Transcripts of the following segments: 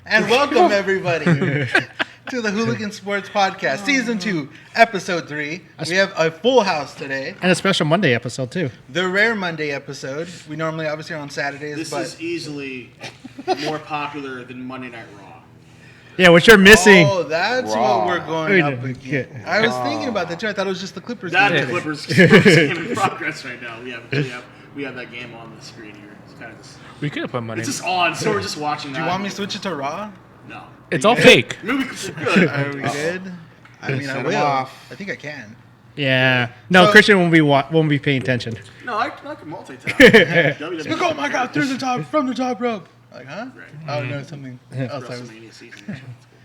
And welcome everybody to the Hooligan Sports Podcast, Season 2, Episode 3. We have a full house today. And a special Monday episode, too. The rare Monday episode. We normally obviously are on Saturdays. This is easily more popular than Monday Night Raw. Yeah, what you're missing. Oh, that's what we're going up against. I was thinking about that too. I thought it was just the Clippers. That Clippers game in progress right now. We have that game on the screen here. It's kind of just, we could have put money. It's just on, so we're just watching that. Do you want me to switch it to Raw? No. It's all fake. Maybe we could. Are we good? I mean, I will. I think I can. Yeah. No, so, Christian won't be paying attention. No, I can multitask. Look, oh my God, through the top, from the top rope. Like, huh? Right. Oh, no, something else.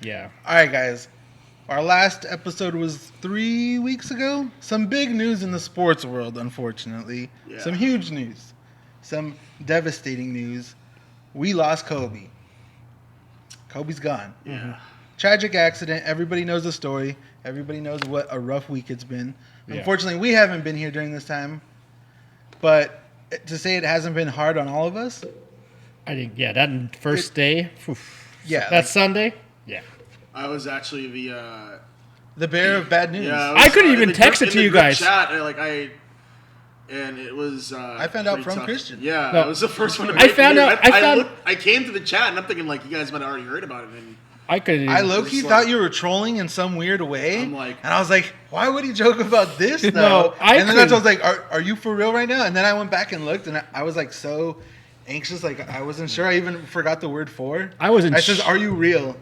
Yeah. All right, guys. Our last episode was 3 weeks ago. Some big news in the sports world, unfortunately. Yeah. Some huge news. Some devastating news. We lost Kobe. Kobe's gone. Yeah. Mm-hmm. Tragic accident. Everybody knows the story. Everybody knows what a rough week it's been. Yeah. Unfortunately, we haven't been here during this time. But to say it hasn't been hard on all of us. I think, that first day. Yeah. That Sunday. Yeah. I was actually the bearer of bad news. Yeah, I couldn't even text it to you guys. Chat, and it was. I found out from tough. Christian. Yeah, that was the first one. I came to the chat and I'm thinking like you guys might have already heard about it. And I low-key thought you were trolling in some weird way. And I was like, why would he joke about this though? No, and then I was like, are you for real right now? And then I went back and looked, and I was like so anxious, like I wasn't sure. I even forgot the word for. I said, are you real?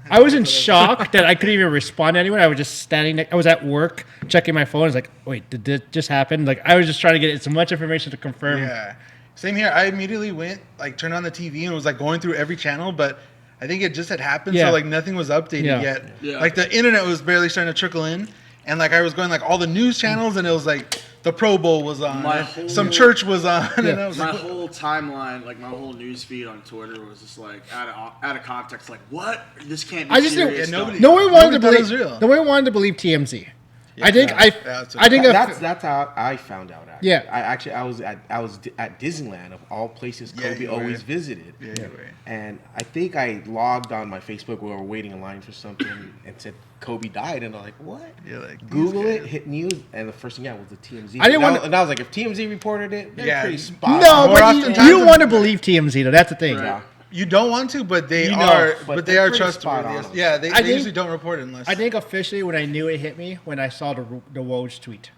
I was in shock that I couldn't even respond to anyone. I was just standing there. I was at work checking my phone. I was like, wait, did this just happen? Like, I was just trying to get as much information to confirm. Yeah. Same here. I immediately went, turned on the TV and was, going through every channel, but I think it just had happened, so, nothing was updated yet. Yeah. The internet was barely starting to trickle in, and, I was going, all the news channels, and it was, the Pro Bowl was on, some church was on, and I was my whole timeline, my whole news feed on Twitter was just out of context. What? This can't be serious. No one wanted to believe TMZ. Yeah, I think that's how I found out. Actually. Yeah, I was at Disneyland of all places. Kobe always visited. Yeah. And I think I logged on my Facebook. We were waiting in line for something and said Kobe died, and I'm like, what? Yeah, Google it, hit news, and the first thing was the TMZ. And I was like, if TMZ reported it, they're pretty spot on. No, but you don't want to believe TMZ though. That's the thing. Right. You don't want to, but they are trustworthy. Yeah, they usually don't report it unless. I think officially when I knew it hit me when I saw the Woj tweet.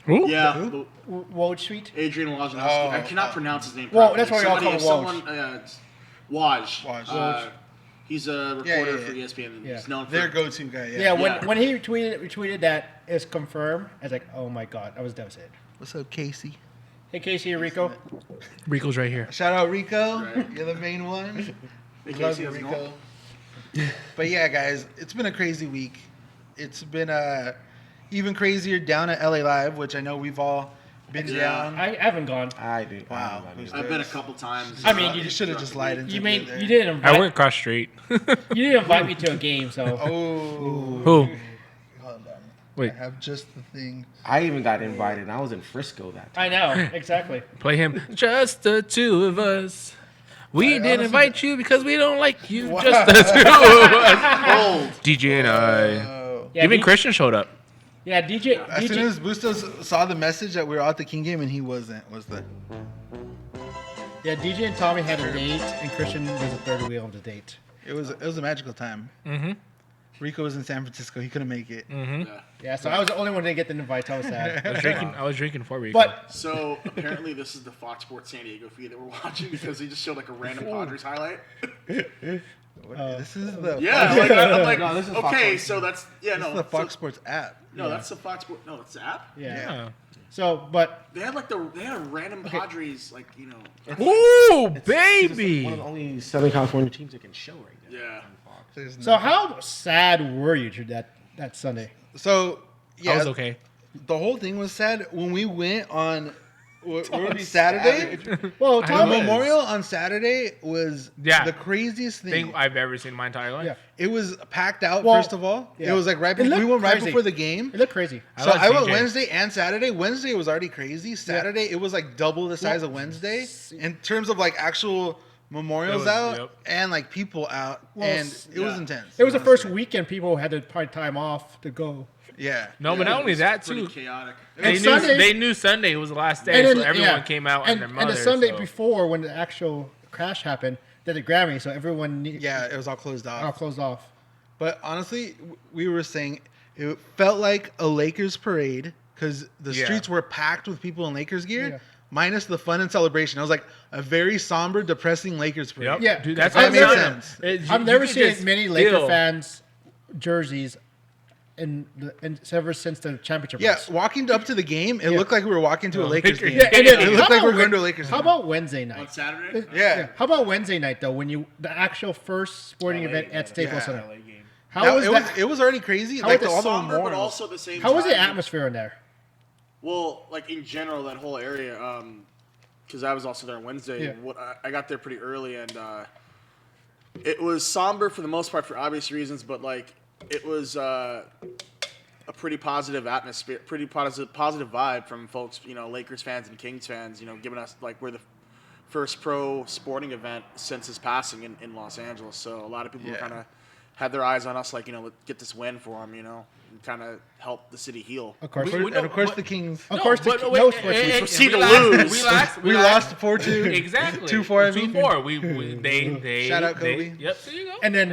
Who? Yeah, Woj tweet. Adrian Wojnarowski. I cannot pronounce his name. Well, that's why we all call him Woj. Woj. He's a reporter for ESPN. Yeah. He's known for their go-to guy. Yeah. When he retweeted that it's confirmed, I was like, oh my God, I was devastated. What's up, Casey? Hey, Casey and Rico. Rico's right here. Shout out, Rico. Right. You're the main one. Love you, Rico. But yeah, guys, it's been a crazy week. It's been even crazier down at LA Live, which I know we've all been down. I haven't gone. I do. Wow. I've been a couple times. I mean, you should have just lied into me. You didn't invite. I went cross street. You didn't invite me to a game, so. Oh. Who? Wait. I have just the thing. I even got invited, and I was in Frisco that time. I know, exactly. Play him. Just the two of us. We didn't invite you because we don't like you. Wow. Just the two of us. DJ and I. Even Christian showed up. Yeah, DJ. As soon as Bustos saw the message that we were at the King game and he wasn't, Yeah, DJ and Tommy had a date, and Christian was the third wheel of the date. It was a magical time. Mm-hmm. Rico was in San Francisco. He couldn't make it. Mm-hmm. Yeah, so I was the only one that didn't get the invite. I was sad. I was drinking for Rico. But so apparently this is the Fox Sports San Diego feed that we're watching because they just showed a random Padres highlight. This is the I'm like no, this is okay, Fox so that's this is the Fox Sports app. No, that's the Fox Sports. No, it's the app. Yeah. So, but they had a random Padres Ooh, baby! It's one of the only Southern California teams that can show right now. Yeah. So how sad were you that Sunday? So yeah, I was okay. The whole thing was sad when we went on. Saturday? Well, the memorial on Saturday was the craziest thing I've ever seen in my entire life. Yeah. It was packed out, first of all. Yeah. It was we went right before the game. It looked crazy. So I went Wednesday and Saturday. Wednesday was already crazy. Saturday, it was double the size of Wednesday in terms of actual memorials out and like people out, and it was intense. It was the first weekend people had to probably time off to go. Yeah. No, but not only that too. Chaotic. They knew Sunday was the last day, so everyone came out and their mother. And the Sunday before, when the actual crash happened, they did Grammy, so everyone knew. Yeah, it was all closed off. All closed off. But honestly, we were saying it felt like a Lakers parade because the streets were packed with people in Lakers gear. Yeah. Minus the fun and celebration. It was like a very somber, depressing Lakers parade. Yep. Yeah, dude, that makes sense. I've never seen as many Laker fans jerseys ever since the championship. Yeah, walking up to the game, it looked like we were walking to a Lakers game. Yeah, it looked like we were going to a Lakers game. How about Wednesday night? On Saturday? Yeah. How about Wednesday night though? When the actual first sporting event at Staples Center. How was that? It was already crazy. Like all the somber, but also at the same time. How was the atmosphere in there? Well, like in general, that whole area, because I was also there on Wednesday. Yeah. I got there pretty early, and it was somber for the most part for obvious reasons, but like it was a pretty positive atmosphere, pretty positive vibe from folks, Lakers fans and Kings fans, giving us like we're the first pro sporting event since his passing in Los Angeles. So a lot of people were kind of had their eyes on us, like, let's get this win for him, and kind of help the city heal. Of course. The Kings. Of course, proceed to lose. We lost 4-2. Exactly. 2-4. 2-4. They shout out Kobe. Yep. There you go. And then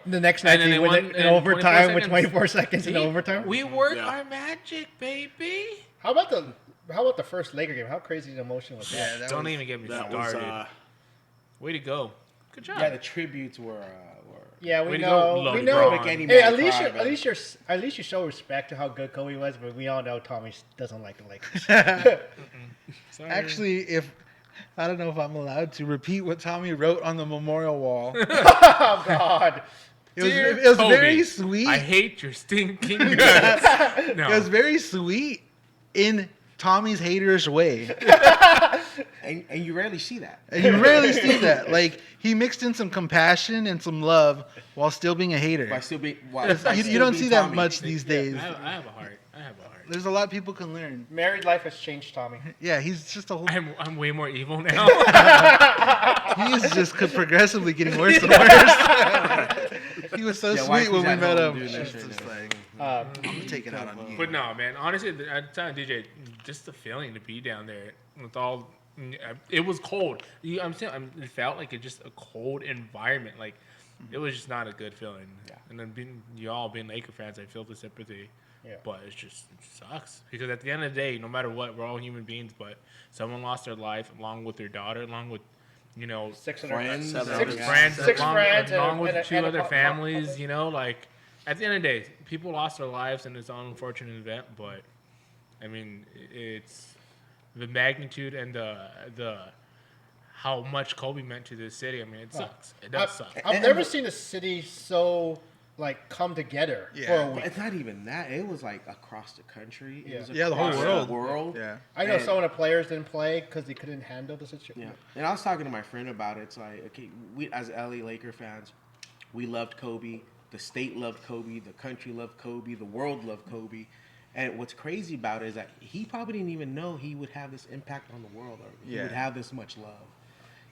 the next night they won in overtime with 24 seconds in overtime. We work our magic, baby. How about the first Laker game? How crazy and emotional was that? Yeah, Don't even get me started. Way to go. Good job. Yeah, the tributes were. Yeah, we know. Hey, at least you show respect to how good Kobe was, but we all know Tommy doesn't like the Lakers. Actually, I don't know if I'm allowed to repeat what Tommy wrote on the memorial wall. Oh God! It was very sweet. I hate your stinking guts. No. It was very sweet in Tommy's haterish way. And you rarely see that. Like, he mixed in some compassion and some love while still being a hater. You don't see that much these days. I have a heart. There's a lot people can learn. Married life has changed Tommy. Yeah, he's just a whole... I'm way more evil now. He's just progressively getting worse and worse. He was so sweet when we met him. I'm taking it out on you. But no, man, honestly, I'm telling DJ, just the feeling to be down there with all... It was cold. It felt like just a cold environment. Like, it was just not a good feeling. Yeah. And then y'all being Laker fans, I feel the sympathy. Yeah. But it sucks. Because at the end of the day, no matter what, we're all human beings. But someone lost their life along with their daughter, along with, six friends, along with two other families, like, at the end of the day, people lost their lives in this unfortunate event. But, I mean, it's... the magnitude and the how much Kobe meant to this city. I mean, it sucks. It does suck. I've never seen a city so come together for a week. It's not even that. It was like across the country. It was the whole world. Yeah. I know some of the players didn't play because they couldn't handle the situation. Yeah. And I was talking to my friend about it. It's like, okay, we as LA Laker fans, we loved Kobe. The state loved Kobe. The country loved Kobe. The world loved Kobe. And what's crazy about it is that he probably didn't even know he would have this impact on the world, or he would have this much love.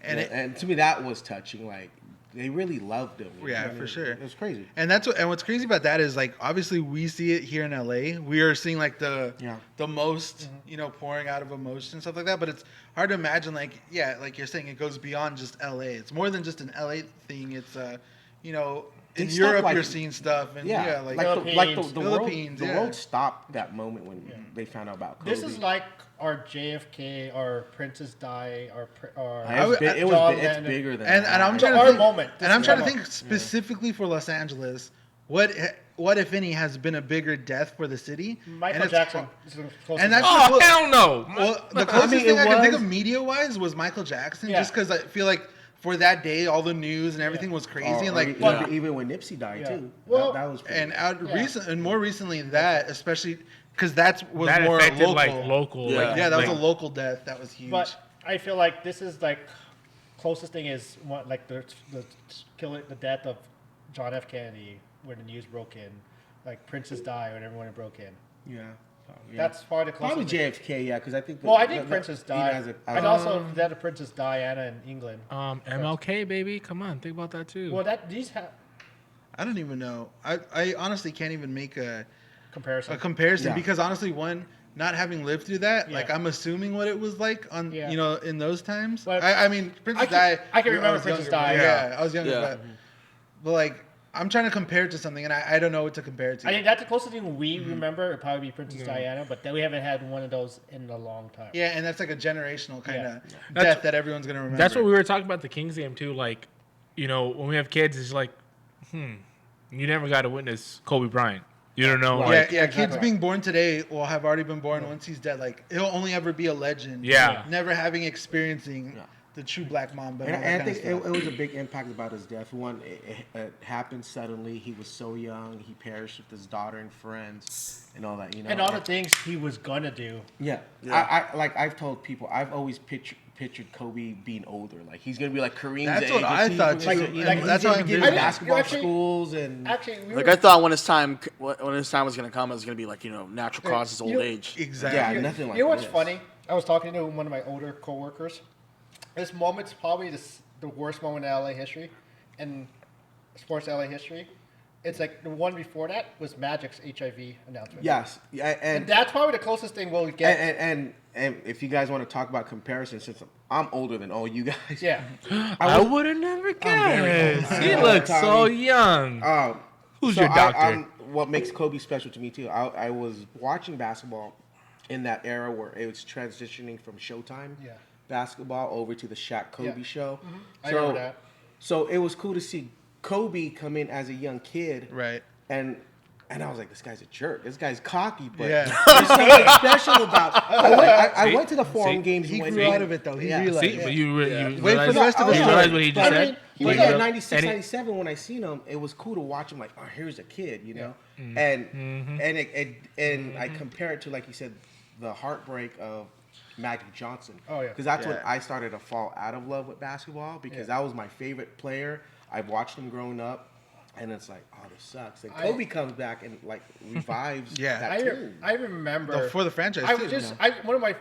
And to me, that was touching. Like, they really loved him. Yeah, for sure. It was crazy. And what's crazy about that is, like, obviously we see it here in LA. We are seeing like the most, pouring out of emotion and stuff like that. But it's hard to imagine, like you're saying, it goes beyond just LA. It's more than just an LA thing. It's in Europe, you're seeing stuff, and the Philippines. The world stopped that moment when they found out about Kobe. This is like our JFK, our Princess Di, it's bigger than that. And I'm trying to think specifically for Los Angeles. What if any has been a bigger death for the city? Michael Jackson. Hell no. Well, the closest thing I can think of media-wise was Michael Jackson, just because I feel like for that day, all the news and everything was crazy, even when Nipsey died too. Well, that was more recently that, especially because that was that more affected, local. Like local. That was a local death. That was huge. But I feel like this is like closest thing is what like the death of John F. Kennedy when the news broke in, like Princess Di when everyone broke in. Yeah. That's probably the closest. Probably JFK, yeah, because I think. Well, I think Princess Di, and also a that of Princess Diana in England. MLK, baby, come on, think about that too. Well, these have. I don't even know. I honestly can't even make a comparison. because honestly, one, not having lived through that, like I'm assuming what it was like on in those times. But I mean, Princess Di. I can remember Princess Di. Yeah, I was younger, but like I'm trying to compare it to something, and I don't know what to compare it to. I think that's the closest thing we remember. It'd probably be Princess Diana, but then we haven't had one of those in a long time. Yeah, and that's like a generational kind of death that everyone's gonna remember. That's what we were talking about the Kings game too. Like, when we have kids, it's like, you never got to witness Kobe Bryant. You don't know. Right. Yeah. Kids being born today will have already been born once he's dead. Like he'll only ever be a legend. Yeah. Never having experiencing the true Black Mamba. And I think it was a big impact about his death. One, it happened suddenly. He was so young. He perished with his daughter and friends and all that. And all the things he was gonna do. Yeah. I've told people. I've always pictured Kobe being older. Like he's gonna be like Kareem's That's age. what I thought too. That's how I did basketball schools and. Actually, I thought when his time was gonna come, it was gonna be like natural causes, old age. Exactly. Yeah, nothing like. You know what's funny? I was talking to one of my older coworkers. This moment's probably the worst moment in LA history, in sports LA history. It's like the one before that was Magic's HIV announcement. Yes, and that's probably the closest thing we'll get. And if you guys want to talk about comparison, since I'm older than all you guys, I would have never guessed. He looks so young. Who's your doctor? What makes Kobe special to me too? I was watching basketball in that era where it was transitioning from Showtime. Basketball over to the Shaq Kobe show. I remember that. So it was cool to see Kobe come in as a young kid. Right. And I was like, this guy's a jerk. This guy's cocky, but there's something special about. I went to the Forum games. He grew out of it though. He realized. See, but you wait for the rest of the story. You realize what he just said. He was like 96, 97 when I seen him. It was cool to watch him. Like, oh, here's a kid, and I compare it to, like you said, the heartbreak of Magic Johnson. Oh yeah. Because that's when I started to fall out of love with basketball because that was my favorite player. I've watched him growing up, and it's like, oh, this sucks. And Kobe comes back and like revives that team. I remember for the franchise. One of my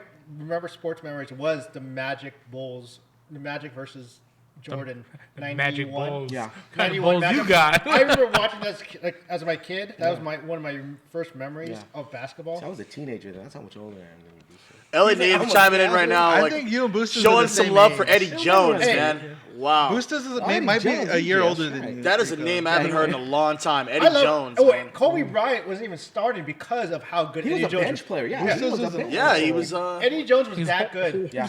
sports memories was the Magic Bulls, the Magic versus Jordan, 91. Magic Bulls. Yeah. Kind of Bulls you got. I remember watching this as my kid. That was one of my first memories of basketball. So I was a teenager. That's how much older I am than you. LA Native chiming in right now. I think you and Boostas showing some love for Eddie Jones, man. Wow. Boostas might be a year older than you. That is a name I haven't heard in a long time. Eddie Jones. Kobe Bryant wasn't even starting because of how good Eddie Jones was. He was a bench player. Yeah, he was a bench player. He was. Eddie Jones was that good. Yeah.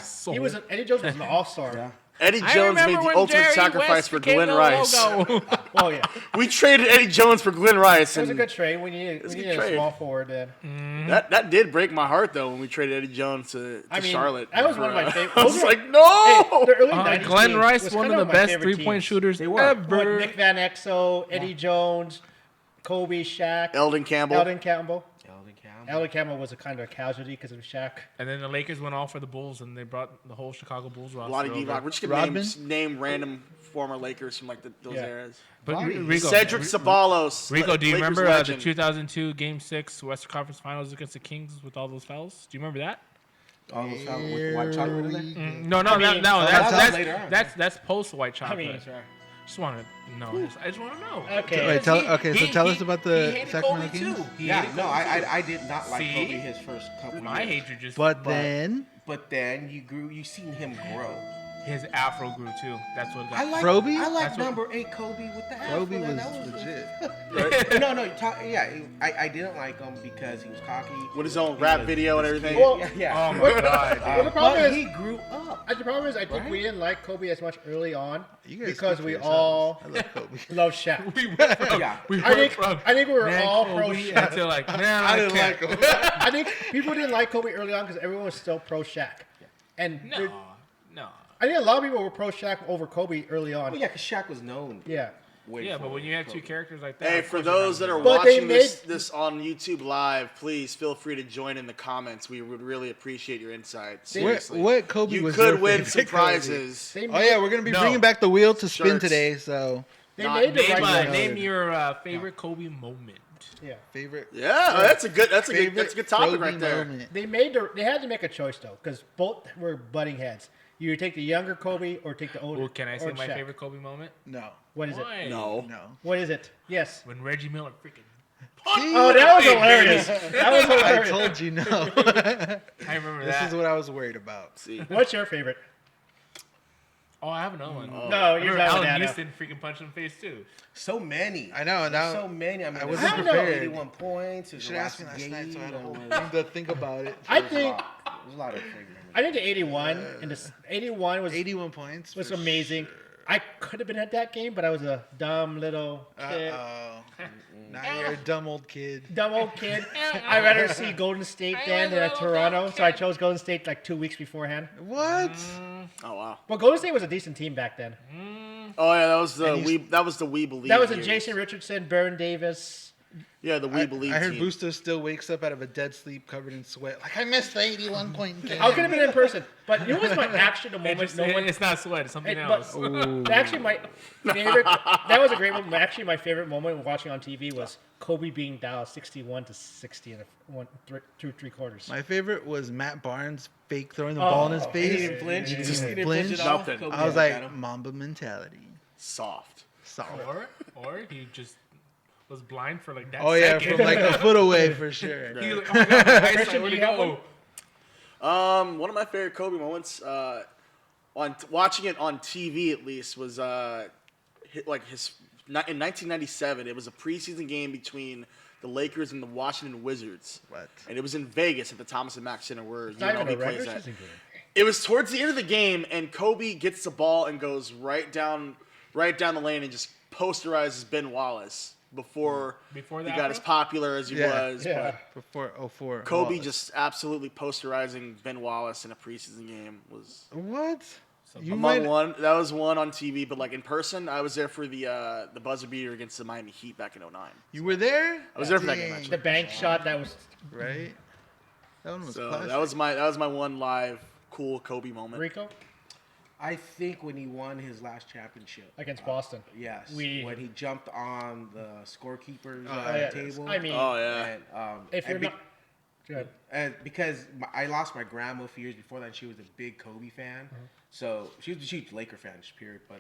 Eddie Jones was an all-star. Yeah. Eddie Jones made the ultimate sacrifice for Glenn Rice. Oh yeah, we traded Eddie Jones for Glenn Rice. It was a good trade. We needed a small forward then. That did break my heart though when we traded Eddie Jones to Charlotte. That was one of my favorites. I was like, no. The early 90s Glenn Rice, one of the best 3-point shooters ever. Nick Van Exel, Eddie Jones, Kobe, Shaq, Eldon Campbell. Eldon Campbell was a kind of a casualty because of Shaq. And then the Lakers went all for the Bulls, and they brought the whole Chicago Bulls roster. Lonnie Divac. We're just gonna name random former Lakers from like those eras. But Rico, Cedric Ceballos. Rico, do you Lakers remember legend. the 2002 Game 6 Western Conference Finals against the Kings with all those fouls? Do you remember that? All those fouls with white chocolate in there? That's post white chocolate. I just want to know. Okay. Tell us about the Sacramento Kings. I did not like Kobe his first couple years. My hatred just. But then you seen him grow. His afro grew too. That's what got. Froby? I like number 8 Kobe with the afro. Froby was legit. I didn't like him because he was cocky. With his own rap video and everything. Well, yeah. Oh my god. Well, the problem is he grew up. The problem is I think we didn't like Kobe as much early on because we I all love Kobe. love Shaq. I think we were all pro Shaq. Until like, I didn't like him. I think people didn't like Kobe early on because everyone was still pro Shaq. And no. I think a lot of people were pro Shaq over Kobe early on. Well, yeah, because Shaq was known. Yeah. But when you have two characters like that. Hey, for those that are watching this on YouTube Live, please feel free to join in the comments. We would really appreciate your insight. Seriously. What Kobe was You could win some prizes. We're going to be bringing back the wheel to spin today, so. Name your favorite Kobe moment. Yeah. Favorite. Yeah, that's a good topic right there. Moment. They had to make a choice though, because both were butting heads. You take the younger Kobe or take the older. Well, can I say my Shaq. favorite Kobe moment? No. What is it? Why? No. What is it? Yes. When Reggie Miller freaking. Oh, that was hilarious. That was I hilarious. told you no. I remember This that. is what I was worried about. See. What's your favorite? Oh, I have another one. No, I you're remember not Allen that. Houston freaking punched him in the face too. So many. I know. Now So many. I mean, I wasn't I don't know. prepared. 81 points. You should ask me last night, so I had a whole There's thing to think about it. I think a lot of great memories. I think the 81 and the 81 was 81 points was for amazing. sure. I could have been at that game, but I was a dumb little kid. Now you're a dumb old kid. Dumb old kid. I'd rather see Golden State than Toronto, so I chose Golden State like 2 weeks beforehand. What? Oh wow. Well, Golden State was a decent team back then. Oh yeah, that was the We Believe. That was a years. Jason Richardson, Baron Davis. Yeah, the We Believe I heard team. Bustos still wakes up out of a dead sleep covered in sweat. Like, I missed the 81 point game. I could have been in person, but you know what's my actually the It moment just- no one. it's not sweat. It's something Hey, else. but actually, my favorite. That was a great moment. Actually, my favorite moment watching on TV was Kobe being down 61-60 in three quarters. My favorite was Matt Barnes fake throwing the ball in his He face. didn't flinch. He Just didn't flinch. flinch at all. Nothing. Kobe I was got like, him. Mamba mentality. Soft. Solid. or he just was blind for like that. Oh yeah, second. from like a foot away for sure. He was like, oh my God, my eyesight, Christian, where'd do it you have go? One of my favorite Kobe moments, watching it on TV at least, was in 1997. It was a preseason game between the Lakers and the Washington Wizards. What? And it was in Vegas at the Thomas and Mack Center where It's not even UNLV a plays regular at. season game. It was towards the end of the game, and Kobe gets the ball and goes right down the lane and just posterizes Ben Wallace before Before he that, got as popular as he was. Yeah. But Before 04. Kobe Wallace. just absolutely posterizing Ben Wallace in a preseason game was What? You among might. one. That was one on TV, but like in person, I was there for the buzzer beater against the Miami Heat back in 2009. You were there? I was there for that game, Dang. actually. The bank shot that was Right. That one was So classic. that was my one live cool Kobe moment. Rico I think when he won his last championship against Boston. Yes, We- when he jumped on the scorekeeper's yeah. table. I mean, Oh yeah. and, if you're and be- not. Good. and because I lost my grandma a few years before that, and she was a big Kobe fan. So she was a huge Laker fan, just period. But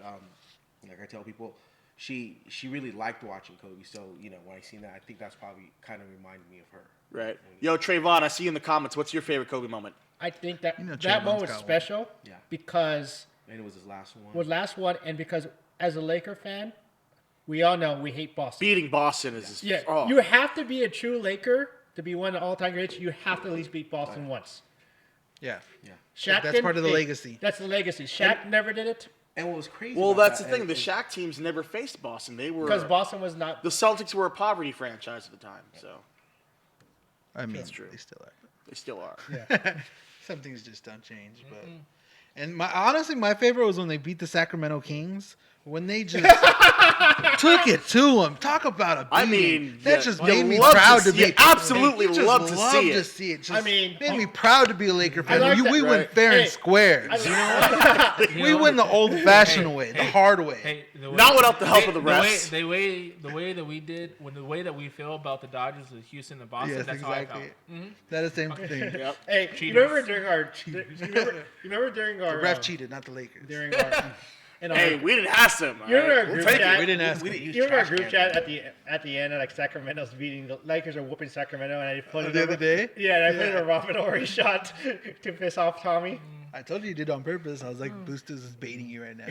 like I tell people, she really liked watching Kobe. So when I seen that, I think that's probably kind of reminded me of her. Right. Yo, Trayvon, I see you in the comments. What's your favorite Kobe moment? I think that You know that Trayvon's moment was got one. special Yeah. because And it was his last one. was last one, and because as a Laker fan, we all know we hate Boston. Beating Boston is Yeah, oh. you have to be a true Laker to be one of the all-time greats. You have to at least beat Boston once. Yeah. Shaq That's didn't- part of the hey, legacy. That's the legacy. Shaq never did it And what was crazy? Well, about that's the that thing. The is- Shaq teams never faced Boston. They were because Boston was not. the Celtics were a poverty franchise at the time, so I mean, That's true. they still are. they still are. Some things just don't change, but. And honestly, my favorite was when they beat the Sacramento Kings. When they just took it to them. Talk about a beating. I mean, that yeah, just you made me love proud to to see be. it. Absolutely just love to see it. Just I mean, made me proud to be a Laker fan. like that. We went Right. fair Hey, and square. I mean, We win the old-fashioned way, the hard way. Hey, the way, Not without the help of the refs. The way that we did, the way that we feel about the Dodgers with Houston and Boston, Yes, that's exactly. how I felt. That is the same thing. Yep. hey, you Cheaters. remember during our? You remember during our? The ref cheated, not the Lakers. During our. In our Hey, we didn't ask them. you remember our We'll group take it. chat? We didn't ask. We didn't use You remember our trash group cans. chat at the end, like Sacramento's beating the Lakers are whooping Sacramento, and I put it The over- other day? Yeah, and I put it a Robin Horry shot to piss off Tommy. I told you you did it on purpose. I was like, Boostos is baiting you right now.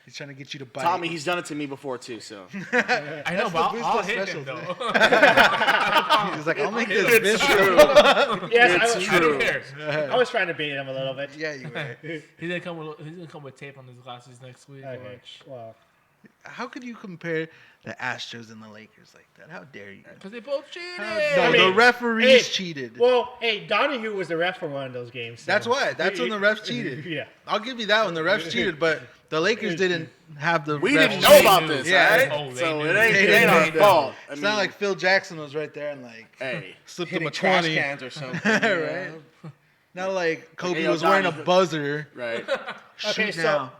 He's trying to get you to bite. Tommy, he's done it to me before too. So I know, but the I'll Bustos hit special him though. He's like, I'll make this it's visual. true. Yes, It's I I don't was, care. I was trying to bait him a little bit. Yeah, you were. He's gonna come with tape on his glasses next week. Okay. Watch. Well, How could you compare the Astros and the Lakers like that? How dare you? Because they both cheated. No, I mean, the referees hey, cheated. well, hey, Donahue was the ref for one of those games. so- That's why. That's when the refs cheated. Yeah. I'll give you that one. The refs cheated, but the Lakers didn't have the. we refs didn't know cheat. about this, Yeah. right? Oh, they So knew. it ain't, They it ain't our didn't. fault. I It's mean, not like Phil Jackson was right there and like hey, slipped him Hitting a trash 20. cans or something. Right? Not like Kobe yo, was wearing a Donnie. buzzer. right. Okay, Shoot so- now.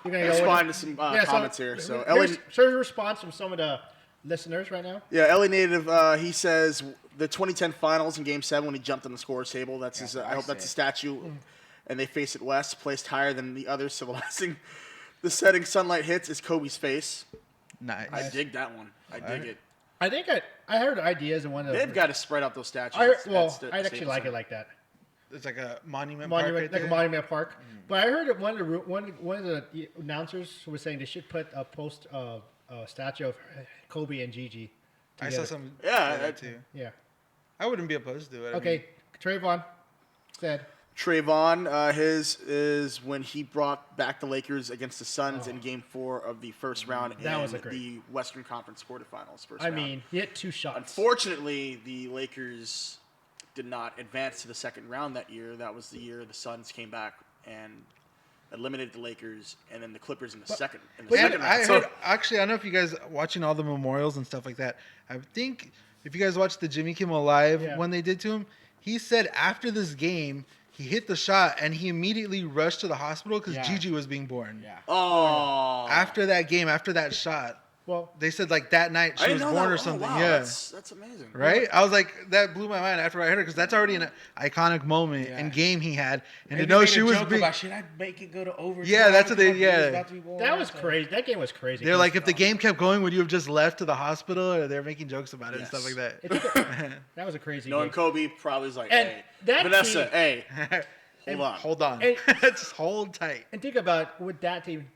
We're gonna Let's go find some Yeah, comments here. So here's, Ellen, here's a response from some of the listeners right now? Yeah, LA native. He says the 2010 finals in Game 7 when he jumped on the scores table. That's his. I hope that's a statue, and they face it west, placed higher than the others, symbolizing the setting sunlight hits is Kobe's face. Nice. I dig that one. I dig it. I think I heard ideas in one of the. They've got to spread out those statues. I'd actually like it like that. It's like a monument park right Like there. a monument park. But I heard that one of the announcers was saying they should put a statue of Kobe and Gigi together. I saw some. Yeah, too. Yeah. I wouldn't be opposed to it. Okay, Trayvon said. Trayvon, his is when he brought back the Lakers against the Suns in Game 4 of the first round That in was great. the Western Conference quarterfinals. I mean, he hit 2 shots. Unfortunately, the Lakers did not advance to the second round that year. That was the year the Suns came back and eliminated the Lakers, and then the Clippers in the second round. I heard, actually, I don't know if you guys watching all the memorials and stuff like that. I think if you guys watched the Jimmy Kimmel Live when they did to him, he said after this game he hit the shot and he immediately rushed to the hospital because Gigi was being born. Yeah. Oh. After that game, after that shot. Well, they said like that night she was born or something. Wow, yeah, that's amazing. Right? I was like, that blew my mind after I heard it because that's already an iconic moment and game he had, and to know she was big. About, should I make it go to overtime? Yeah, that's what they. That was crazy. That game was crazy. They're like, if the game kept going, would you have just left to the hospital? Or they're making jokes about it and stuff like that. That was a crazy. Knowing game. Kobe probably was like, And hey, that Vanessa, team- hey. Hold on. And- Just hold tight. And think about with that team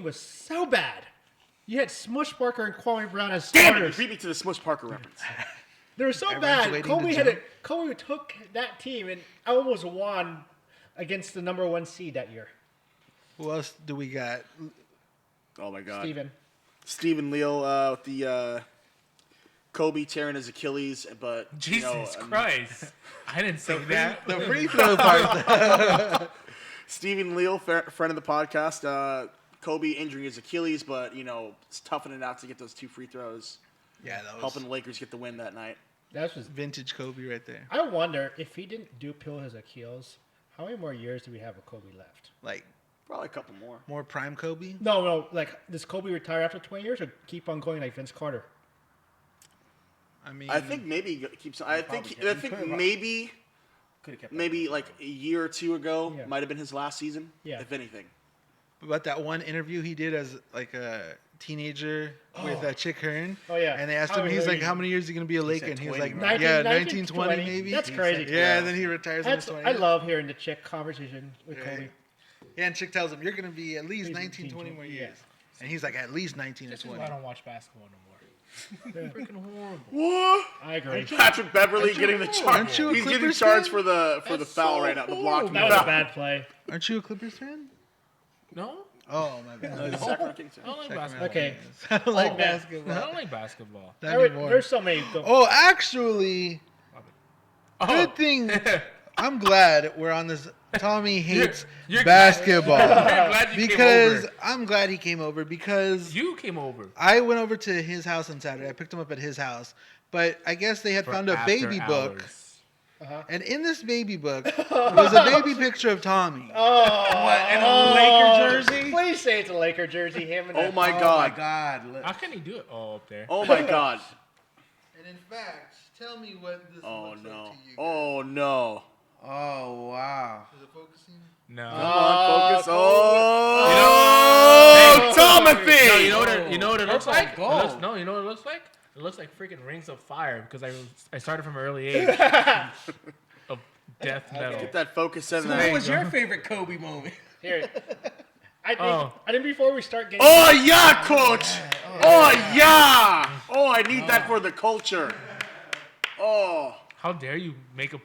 was so bad. You had Smush Parker and Kwame Brown as Damn it, starters. you beat me to the Smush Parker reference. They were so Everyone's bad. waiting to jump. Kobe took that team and almost won against the number 1 seed that year. Who else do we got? Oh my God. Steven Leal with the Kobe tearing his Achilles, but Jesus Christ. I didn't say that. The free throw part. Stephen Leal, friend of the podcast, Kobe injuring his Achilles, but toughing it out to get those 2 free throws. Yeah, that was helping the Lakers get the win that night. That was vintage Kobe right there. I wonder if he didn't peel his Achilles, how many more years do we have of Kobe left? Like probably a couple more. More prime Kobe? No. Like, does Kobe retire after 20 years or keep on going like Vince Carter? I think maybe he keeps. I think maybe like a year or 2 ago might have been his last season. Yeah. If anything. But that one interview he did as like a teenager with Chick Hearn. Oh yeah. And they asked him, he's like, "How many years are you gonna be a Laker?" And he was like, 19, 20 maybe. That's crazy. Yeah. And then he retires in his 20s. I love hearing the Chick conversation with Kobe. Yeah, and Chick tells him, "You're gonna be at least 19, 20 more years." And he's like, "At least 19 or 20." I don't watch basketball no more. Freaking horrible. What? I agree. Patrick Beverly getting the charge. He's getting charged for the foul right now. The blocking. That was a bad play. Aren't you a Clippers fan? No. Oh my bad. I don't like basketball. Okay. I don't like basketball. I don't like basketball. There's so many. Oh, actually, good thing. I'm glad we're on this. Tommy hates basketball I'm glad he came over because you came over. I went over to his house on Saturday. I picked him up at his house, but I guess they had found a baby book. And in this baby book was a baby picture of Tommy. What, in a Laker jersey? Please say it's a Laker jersey. Him and Oh my God. How can he do it? Oh, up there. Oh my God. And in fact, tell me what this looks like to you guys. Oh no. Oh wow. Is it focusing? No. Come on, focus. Timothy! No, you know what it looks like? You know what it looks like? It looks like freaking Rings of Fire because I started from an early age of death metal. Get that focus in So there. what was your favorite Kobe moment? Here. I think before we start getting. Oh yeah, coach. Oh yeah. Oh, I need that for the culture. Oh. How dare you make fun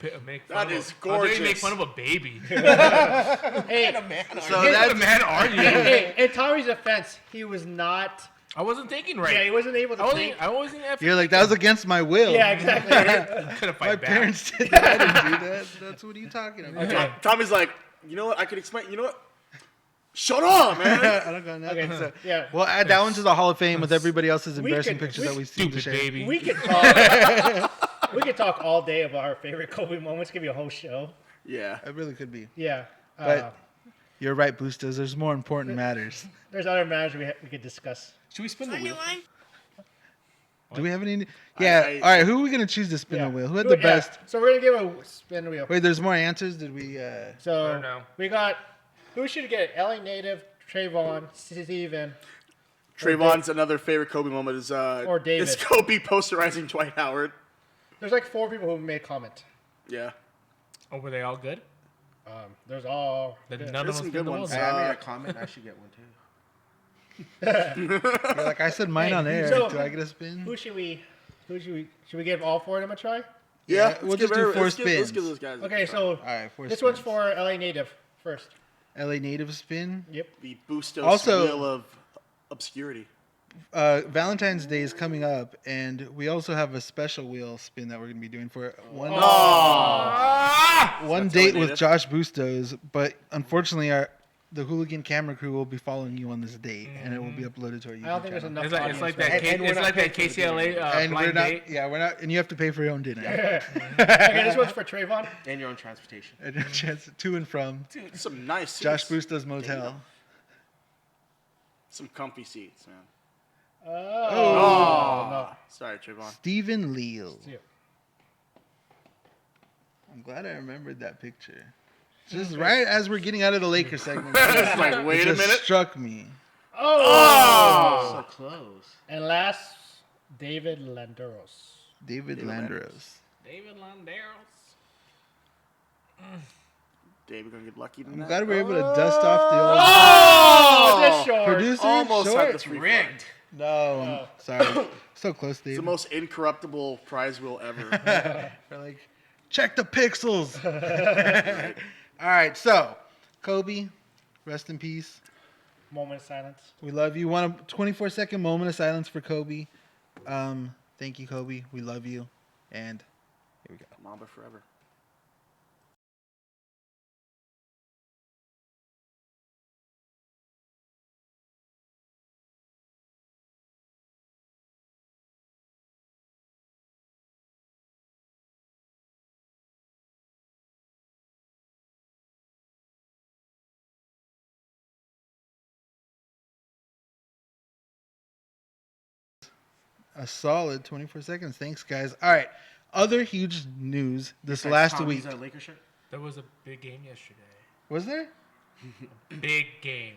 that of is How dare you make gorgeous. fun of a baby? Hey, So What that's kind of man are you? hey, in Tommy's defense, he was not. I wasn't thinking right. Yeah, he wasn't able to think. I wasn't you're like that was against my will. Yeah, exactly. couldn't My fight back. parents did that. I didn't do that. That's what are you talking about? Okay. Tommy's like, you know what? I could explain. You know what? Shut up, man. I don't got nothing. Okay, So, yeah. Well, add that one to the Hall of Fame with everybody else's We embarrassing could- pictures we- that we see. Stupid baby. We could talk. We could talk all day about our favorite Kobe moments. Give you a whole show. Yeah. It really could be. Yeah. But you're right, Boostas. There's more important matters. There's other matters we could discuss. Should we spin the wheel? Do we have any? Yeah. All right. Who are we gonna choose to spin the wheel? Who had the best? So we're gonna give a spin the wheel. Wait, there's more answers. Did we? So don't know. we got who should get LA native, Trayvon, Steven. Trayvon's another favorite Kobe moment is Or David. is Kobe posterizing Dwight Howard. There's like 4 people who made comment. Yeah. Oh, were they all good? There's all. Then good. none There's of some them good spin the ones. wheel? Hey, I made a comment. I should get one too. Yeah, like I said, mine Hey, on air. so- Do I get a spin? Who should we? Should we give all 4 of them a try? Yeah. we'll just do 4 Let's spins. give those guys. Okay, so All right, 4 this spins. one's for LA native first. LA native spin. Yep. The Bustos Also- wheel of obscurity. Valentine's Day is coming up, and we also have a special wheel spin that we're going to be doing for one That's date LA with native. Josh Bustos. But unfortunately, the Hooligan camera crew will be following you on this date, and it will be uploaded to our YouTube I don't think there's channel. enough. It's like audience that. for that. It's like that KCLA And we're blind not. date. Yeah, we're not. And you have to pay for your own dinner. Okay, this one's for Trayvon. And your own transportation. And a chance to and from Dude, some nice seats. Josh Bustos Motel. Some comfy seats, man. Oh. Sorry, Trayvon. Stephen Leal. Yeah. I'm glad I remembered that picture. Just right as we're getting out of the Lakers segment, It's like, it wait a just minute. struck me. So close. And last, David Landeros. David Landros. David Landeros. Dave, we're gonna get lucky I'm tonight. glad we're able to dust off the old Oh, this short. producer. Almost had short. this rigged. No, I'm sorry. So close, It's the David. most incorruptible prize wheel ever. We're like, check the pixels. All right, so Kobe, rest in peace. Moment of silence. We love you. Want a 24-second moment of silence for Kobe. Thank you, Kobe. We love you. And here we go. Mamba forever. A solid 24 seconds. Thanks, guys. All right. Other huge news this last week. Lakers shirt? There was a big game yesterday. Was there? Big game.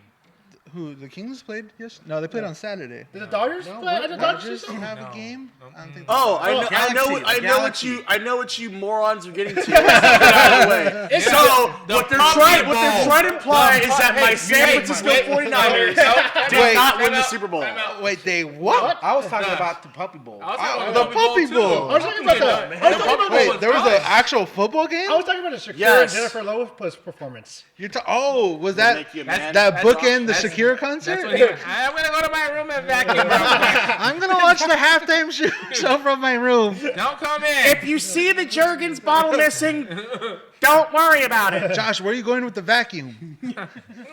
Who, the Kings played? Yes. No, they played on Saturday. Did the Dodgers No, play? what, Did the Dodgers Dodgers play? have No. a game? No. I don't think. Oh, I know, Galaxy, I know what you morons are getting to. Let's get out of the way. So what they're trying to imply is that my San Francisco 49ers did Wait. not win the Super Bowl. Wait, they what? I was talking about the Puppy Bowl. The Puppy Bowl. I was talking about Wait, there was an actual football game? I was talking about the Shakira Yes. and Jennifer Lopez performance. Was that Make you a man. that bookend the That's- Shakira That's concert? what he, I'm gonna go to my room and vacuum. real quick. I'm gonna watch the halftime show from my room. Don't come in. If you see the Jergens bottle missing, don't worry about it. Josh, where are you going with the vacuum? I'm gonna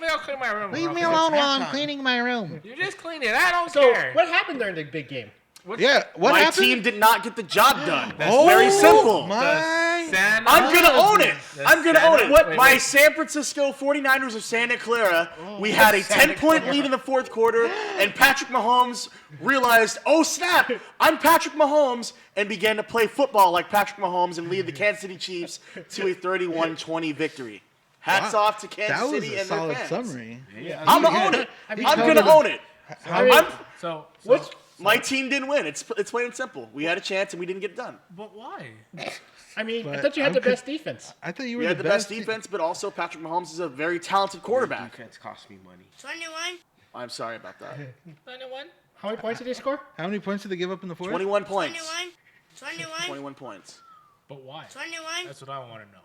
go clean my room. Leave real me quick. alone while I'm cleaning my room. You just clean it. I don't So, care. what happened during the big game? Yeah, what My happened? team did not get the job done. Oh, Very simple. My. Santa I'm gonna own it. I'm gonna own it. Wait, My wait. San Francisco 49ers of Santa Clara, we had a 10-point lead in the fourth quarter, and Patrick Mahomes realized, oh snap, I'm Patrick Mahomes, and began to play football like Patrick Mahomes and lead the Kansas City Chiefs to a 31-20 victory. Hats Wow. off to That Kansas was City a and their solid fans. summary. I'm gonna own it. I'm gonna own it. So What's My team didn't win. It's plain and simple. We had a chance and we didn't get it done. but why? I mean, I But thought you had I'm the con- best defense. I thought you were We had the best defense, but also Patrick Mahomes is a very talented quarterback. Defense cost me money. 21, I'm sorry about that. 91. How many points did they score? How many points did they give up in the fourth? 21 points. 21, 21 points. But why? 21. That's what I want to know.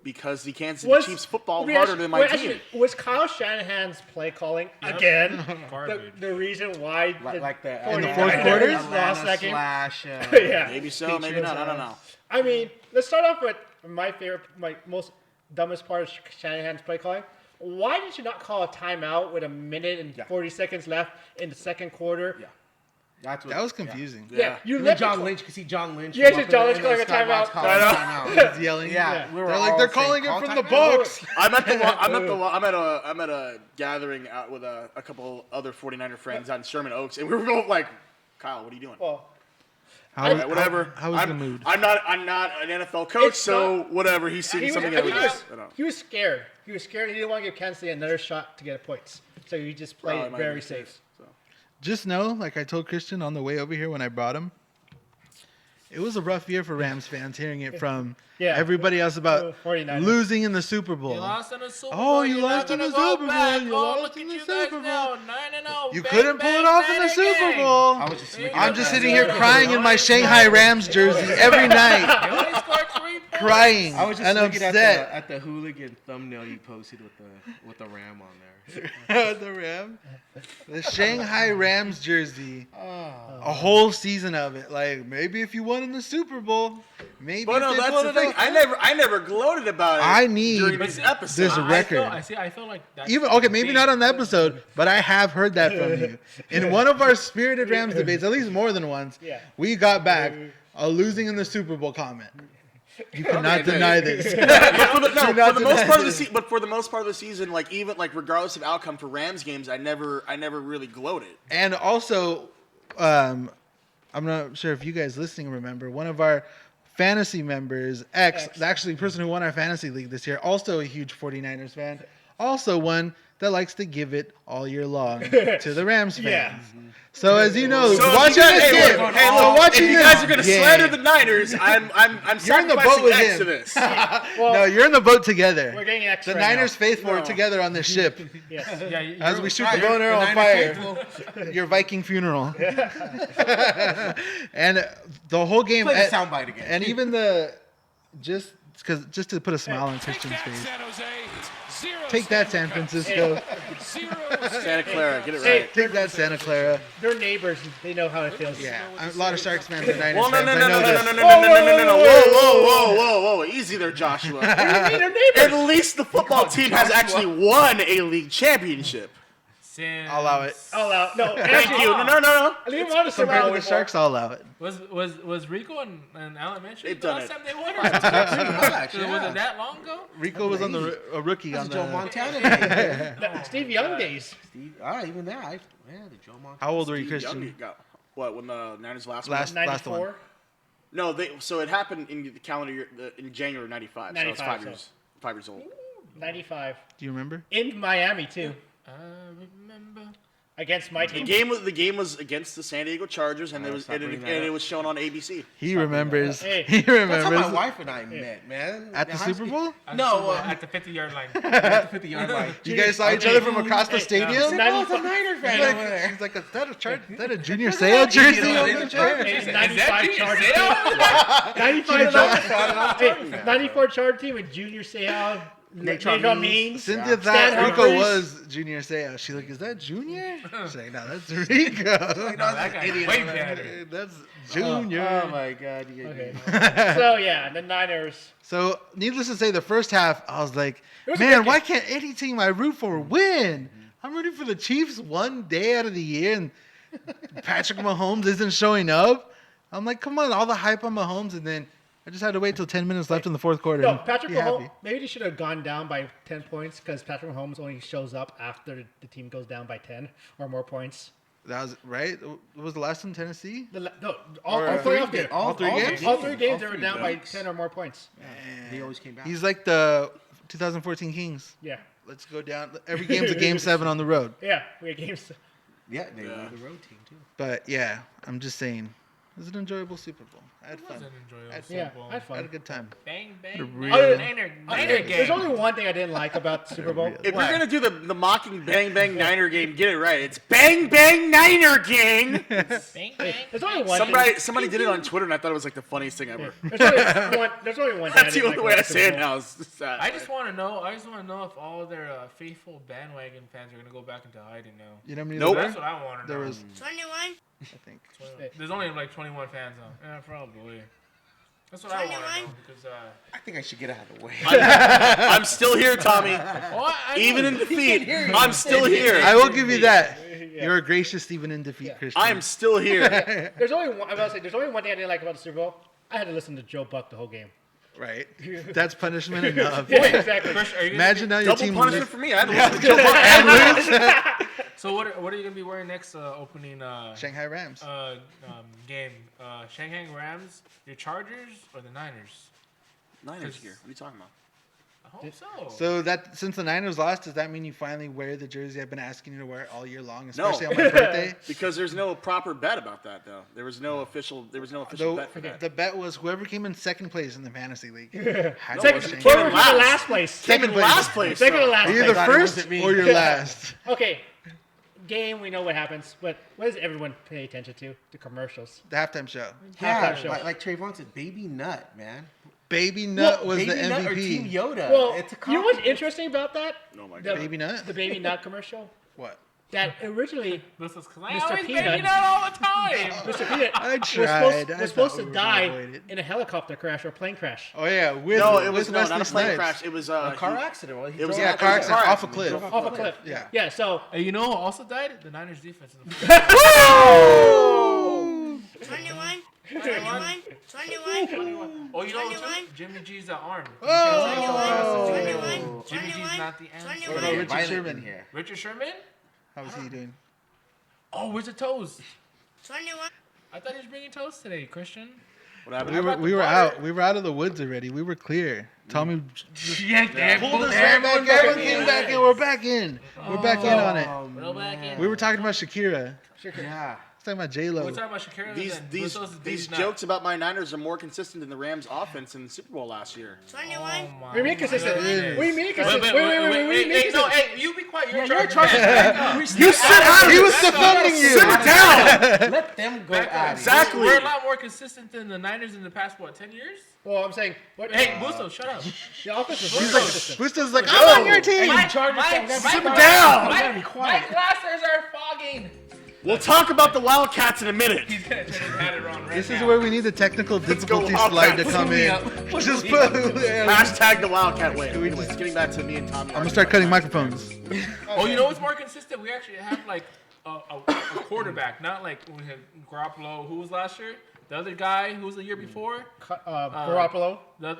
Because the Kansas City Chiefs football harder than my team. Was Kyle Shanahan's play calling again Garbage. the reason why Like the 49ers In the fourth quarter? lost that game? Slash, Yeah. Maybe so, maybe not. I don't know. I mean, let's start off with my most dumbest part of Shanahan's play calling. Why did you not call a timeout with a minute and 40 seconds left in the second quarter? Yeah. That's what, That was confusing. Yeah, you And let then the John Lynch, you could see John Lynch. Yeah, come see up John in Lynch the calling a skybox, timeout. calling I a know. timeout. He's yelling. Yeah, we were They're all like they're saying, calling it call from the timeout. box. I'm at a gathering out with a couple other 49er friends out in Sherman Oaks, and we were both like, Kyle, what are you doing? Well, Whatever. How was the mood? I'm not an NFL coach, so whatever. He's seeing something that he was scared. He was scared. He didn't want to give Kansas City another shot to get points, so he just played very safe. So. Just know, like I told Christian on the way over here when I brought him, it was a rough year for Rams fans hearing it from everybody else about 49ers. Losing in the Super Bowl. You lost in the Super Oh, Bowl. you You're lost not in the gonna go Super Bowl. back. You Oh, lost look in at the you guys Super now, Bowl. 9-0. You Bang, couldn't pull it bang, off in the bang Super again. Bowl. I was just looking I'm at just that. sitting here crying in my Shanghai Rams jersey every night, You only scored 3 points. crying I was just and looking upset. at the hooligan thumbnail you posted with the ram on there. The Ram, the Shanghai Rams jersey, a whole season of it. Like maybe if you won in the Super Bowl, maybe. But no, if they that's pulled the it thing. off. I never gloated about it. I need during this episode. this record. I feel like that's Even okay, maybe not on the episode, but I have heard that from you in one of our spirited Rams debates, at least more than once. Yeah. We got back a losing in the Super Bowl comment. You cannot deny this. For the not most part of the deny season, but for the most part of the season, like even like regardless of outcome for Rams games, I never really gloated. And also, I'm not sure if you guys listening remember, one of our fantasy members, actually person who won our fantasy league this year, also a huge 49ers fan, also one that likes to give it all year long to the Rams fans. Yeah. So as you know, So watching this game, if you guys are gonna slander the Niners, I'm You're in the boat sacrificing with X him. to this. no, you're in the boat together. We're getting X The right Niners now. faithful are together on this ship. Yes. yeah. As we shoot Right, the boner the on Niners fire. Your Viking funeral. And the whole game. Play the soundbite again. And even just to put a smile on Christian's face. Take that, San Francisco. Santa Clara, get it Hey, right. Take that, Santa Clara. they're neighbors. They know how it feels. Yeah, a lot of Sharks fans and Niners Well, no, fans. no, I no, know no, this. no, no, no, no, no, no, no, no, whoa, easy there, Joshua. They're neighbors. At least the football team has actually won a league championship. I'll allow it. All out. No, Thank you. No. I leave him on the Compared to the Sharks, I'll allow it. Was Rico and Alan mentioned They've the done last it. time they won? Actually, Was it that long ago? Rico was on a rookie That's on Joe the. Montana. Day. Steve Young days. Steve, even that. The Joe Montana. How old were you, Young Christian? got what when the Niners last Last won? one. 94. No, so it happened in the calendar year in January of '95. So I was 95, 5 years old. 95. Do you remember? In Miami, too. I remember. Against my The team. game was against the San Diego Chargers, and it was shown on ABC. He remembers. Hey. He That's how my remembers. wife and I met, man. At the Super Bowl? No, At the 50-yard line. at the 50-yard line. You guys saw each other from across the stadium? Oh, it's a Niner fan He's over there. like, is that a Junior Seau jersey over there? It's Is 95 that Charger team. 94 Charger team with Junior Seau, Nathan Means. Cynthia Stan thought Rico Humphries. was Junior Seau. She's like, is that Junior? She's like, no, that's Rico. that guy's way better. That's Junior. Oh my God. You Okay. So, yeah, the Niners. So, needless to say, the first half, I was like, was a man, good why game. can't any team I root for win? I'm rooting for the Chiefs one day out of the year, and Patrick Mahomes isn't showing up. I'm like, come on, all the hype on Mahomes, and then I just had to wait till 10 minutes left in the fourth quarter. No, and Patrick be happy. Mahomes, maybe they should have gone down by 10 points because Patrick Mahomes only shows up after the team goes down by 10 or more points. That was right. Was the last in Tennessee? All playoff games. All three games? All three games, they were down by 10 or more points. He always came back. He's like the 2014 Kings. Yeah. Let's go down. Every game's a game 7 on the road. Yeah, we had games. Yeah, they were the road team too. But yeah, I'm just saying, it was an enjoyable Super Bowl. I had fun. I had fun. Yeah, I had I had a fun. good time. Bang, A bang. real- Niner There's game. only one thing I didn't like about the Super Bowl. If you're gonna do the mocking bang bang Niner game, get it right. It's bang bang Niner gang. Bang, bang. There's only one thing. Somebody did it on Twitter, and I thought it was like the funniest thing ever. There's only one thing. That's the only way I say it now. Is sad. I just want to know if all their faithful bandwagon fans are going to go back into hiding now. You know how many Nope. there That's were? what I want to know. There was, 21? I think. There's only like 21 fans though. Yeah, probably. That's what I want to know because I think I should get out of the way. I'm still here, Tommy. well, I Even mean, in defeat, I'm still here. I will give you that. You're a gracious even in defeat, Christian. I am still here. There's only one. I was gonna say, there's only one thing I didn't like about the Super Bowl. I had to listen to Joe Buck the whole game. Right. That's punishment enough. Yeah, exactly. Chris, are you gonna Imagine now your Double team punishment loses. for me. I had to listen to Joe Buck. And lose. So what are you gonna be wearing next opening? Shanghai Rams. Game. Shanghai Rams, your Chargers or the Niners? Niners here. What are you talking about? I hope so. So that since the Niners lost, does that mean you finally wear the jersey I've been asking you to wear all year long, especially on my birthday? Because there's no proper bet about that, though. There was no official bet for that. The bet was whoever came in second place in the fantasy league. Had to Second, change whoever it. came in last place. Came in last place. Second to last You're place. either first or you're last. Okay, game, we know what happens, but what does everyone pay attention to? The commercials. The halftime show. Yeah, show. like Trayvon said, Baby Nut, man. Baby Nut was Baby the Nut or Team MVP. Yoda. Well, It's a you know what's compliment. interesting about that? Oh my The god. Baby Nut? The Baby Nut commercial? What? That originally This is because Mr. I always Peanut. baby nut all the time. Mr. Peanut I was tried. I supposed thought to we were die gonna avoid it. in a helicopter crash or a plane crash. Oh yeah, with No, it was with no, Wesley not a plane Snipes. crash. It was A car he- accident. Well, it was Yeah, car accident off a cliff. Off a cliff. Yeah. Yeah, so Hey, you know who also died? The Niners defense. 21, 21, 21, Oh, you know 21. Jimmy G's the arm. Oh! 21, Jimmy G's 21, not the answer. What about 21, Richard Violent Sherman in here. Richard Sherman? How's he doing? Oh, where's the toes? 21. I thought he was bringing toes today, Christian. What happened? We were out. We were out of the woods already. We were clear. Tommy Yanked that. pulled us right back. Everyone came back in. We're back in. We're back in on it. Roll back in. We were talking about Shakira. Yeah. Talking about J Lo. We're talking about Shakira. These jokes about my Niners are more consistent than the Rams' offense in the Super Bowl last year. 21. what do you mean consistent? What goodness. do you mean consistent? Wait, Wait, what do you mean hey, no, consistent? hey, you be quiet. You're You're charging. You sit down. He was defending you. Sit down. Let them go at it. Exactly. We're a lot more consistent than the Niners in the past, 10 years? Well, I'm saying, what? Hey, Busto, shut up. The offense was He's very like, consistent. Busto's like, I'm on your team. My glasses are fogging. We'll talk about the Wildcats in a minute. He's going to turn his hat around right This is now. where we need the technical difficulty slide to come in. Just put. Hashtag the Wildcat way. Anyways, getting back to me and Tommy. I'm gonna start cutting microphones. Oh, you know what's more consistent? We actually have like a quarterback, not like we had Garoppolo, who was last year. The other guy who was the year before. Garoppolo. The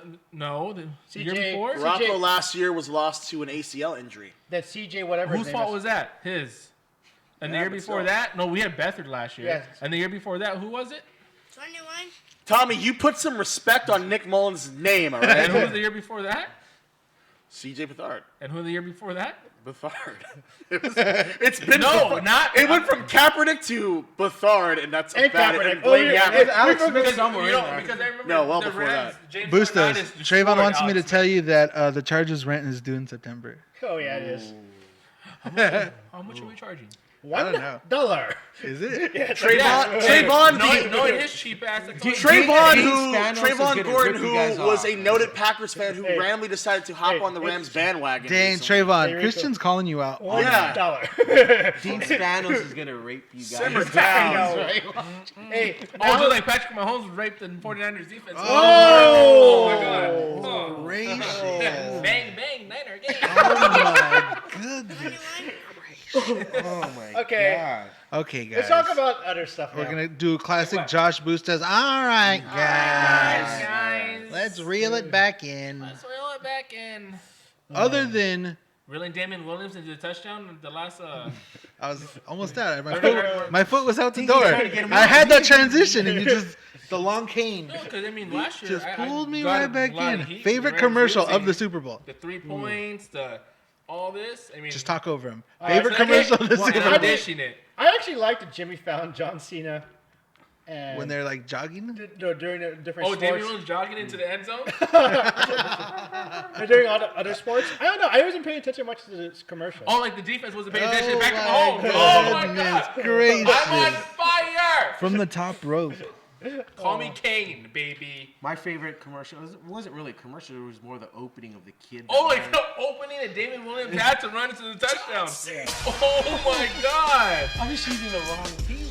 year CJ before. Garoppolo last year was lost to an ACL injury. That CJ whatever. Whose his name fault was that? His. And the year but before still. that, no, we had Beathard last year. Yes. And the year before that, who was it? 21. Tommy, you put some respect on Nick Mullins' name, all And right? who was the year before that? CJ Beathard. And who the year before that? Beathard. It's been No, not. It went from Kaepernick to Beathard, and that's And about it. Kaepernick. And Blaine Oh, yeah. Gabbert. Alex Smith Because, somewhere in there. because I remember No, well the before Rams, that. James Bustos. Leonidas destroyed Trayvon wants me to Alex tell you that the Chargers' rent is due in September. Oh yeah, it is. Smith. How much are we charging? don't know. $1. Is it? Trayvon, Knowing his cheap ass. Trayvon, Dean who Spanos is Trayvon gonna Gordon, rip you who guys was off. a noted Packers fan who Hey. randomly decided to hop Hey, on the Rams bandwagon. Dang, recently. Trayvon. Hey, Rico. Christian's calling you out. Yeah. $1. Dean Spanos is gonna rape you guys. Simmer down. Hey, Oh, just like Patrick Mahomes raped the 49ers defense. Oh! my God. Oh. Gracious. Bang, bang, Niner game. Oh my goodness. 21. Oh my Okay. god. Okay, guys. let's talk about other stuff We're now. gonna do a classic Josh Bustos. All right, guys. Guys. Let's reel it back in. Let's reel it back in. Other than Reeling Damian Williams into the touchdown the last I was almost out. Right. My foot was out the door. trying to get him I out. had that transition, and you just the long cane because I mean last year just I pulled me got right a back lot of in. heat. Favorite The Rams commercial losing. of the Super Bowl. The 3 points, all this. I mean, Just talk over him. right, Favorite so commercial of the well, Super and Bowl. I'm dishing it. I actually liked the Jimmy Fallon, John Cena, and When they're like jogging. during the different Oh, sports. Damian Williams jogging into the end zone. They're doing other sports. I don't know. I wasn't paying attention much to this commercial. Oh, like the defense wasn't paying attention. Oh Back to my Mahomes. Oh my goodness God. gracious. I'm on fire. From the top rope. Call me Kane, baby. My favorite commercial wasn't really a commercial. It was more the opening of the kid. Oh, like the opening that Damian Williams had to run into the touchdown. Oh my God. I'm just using the wrong keyword.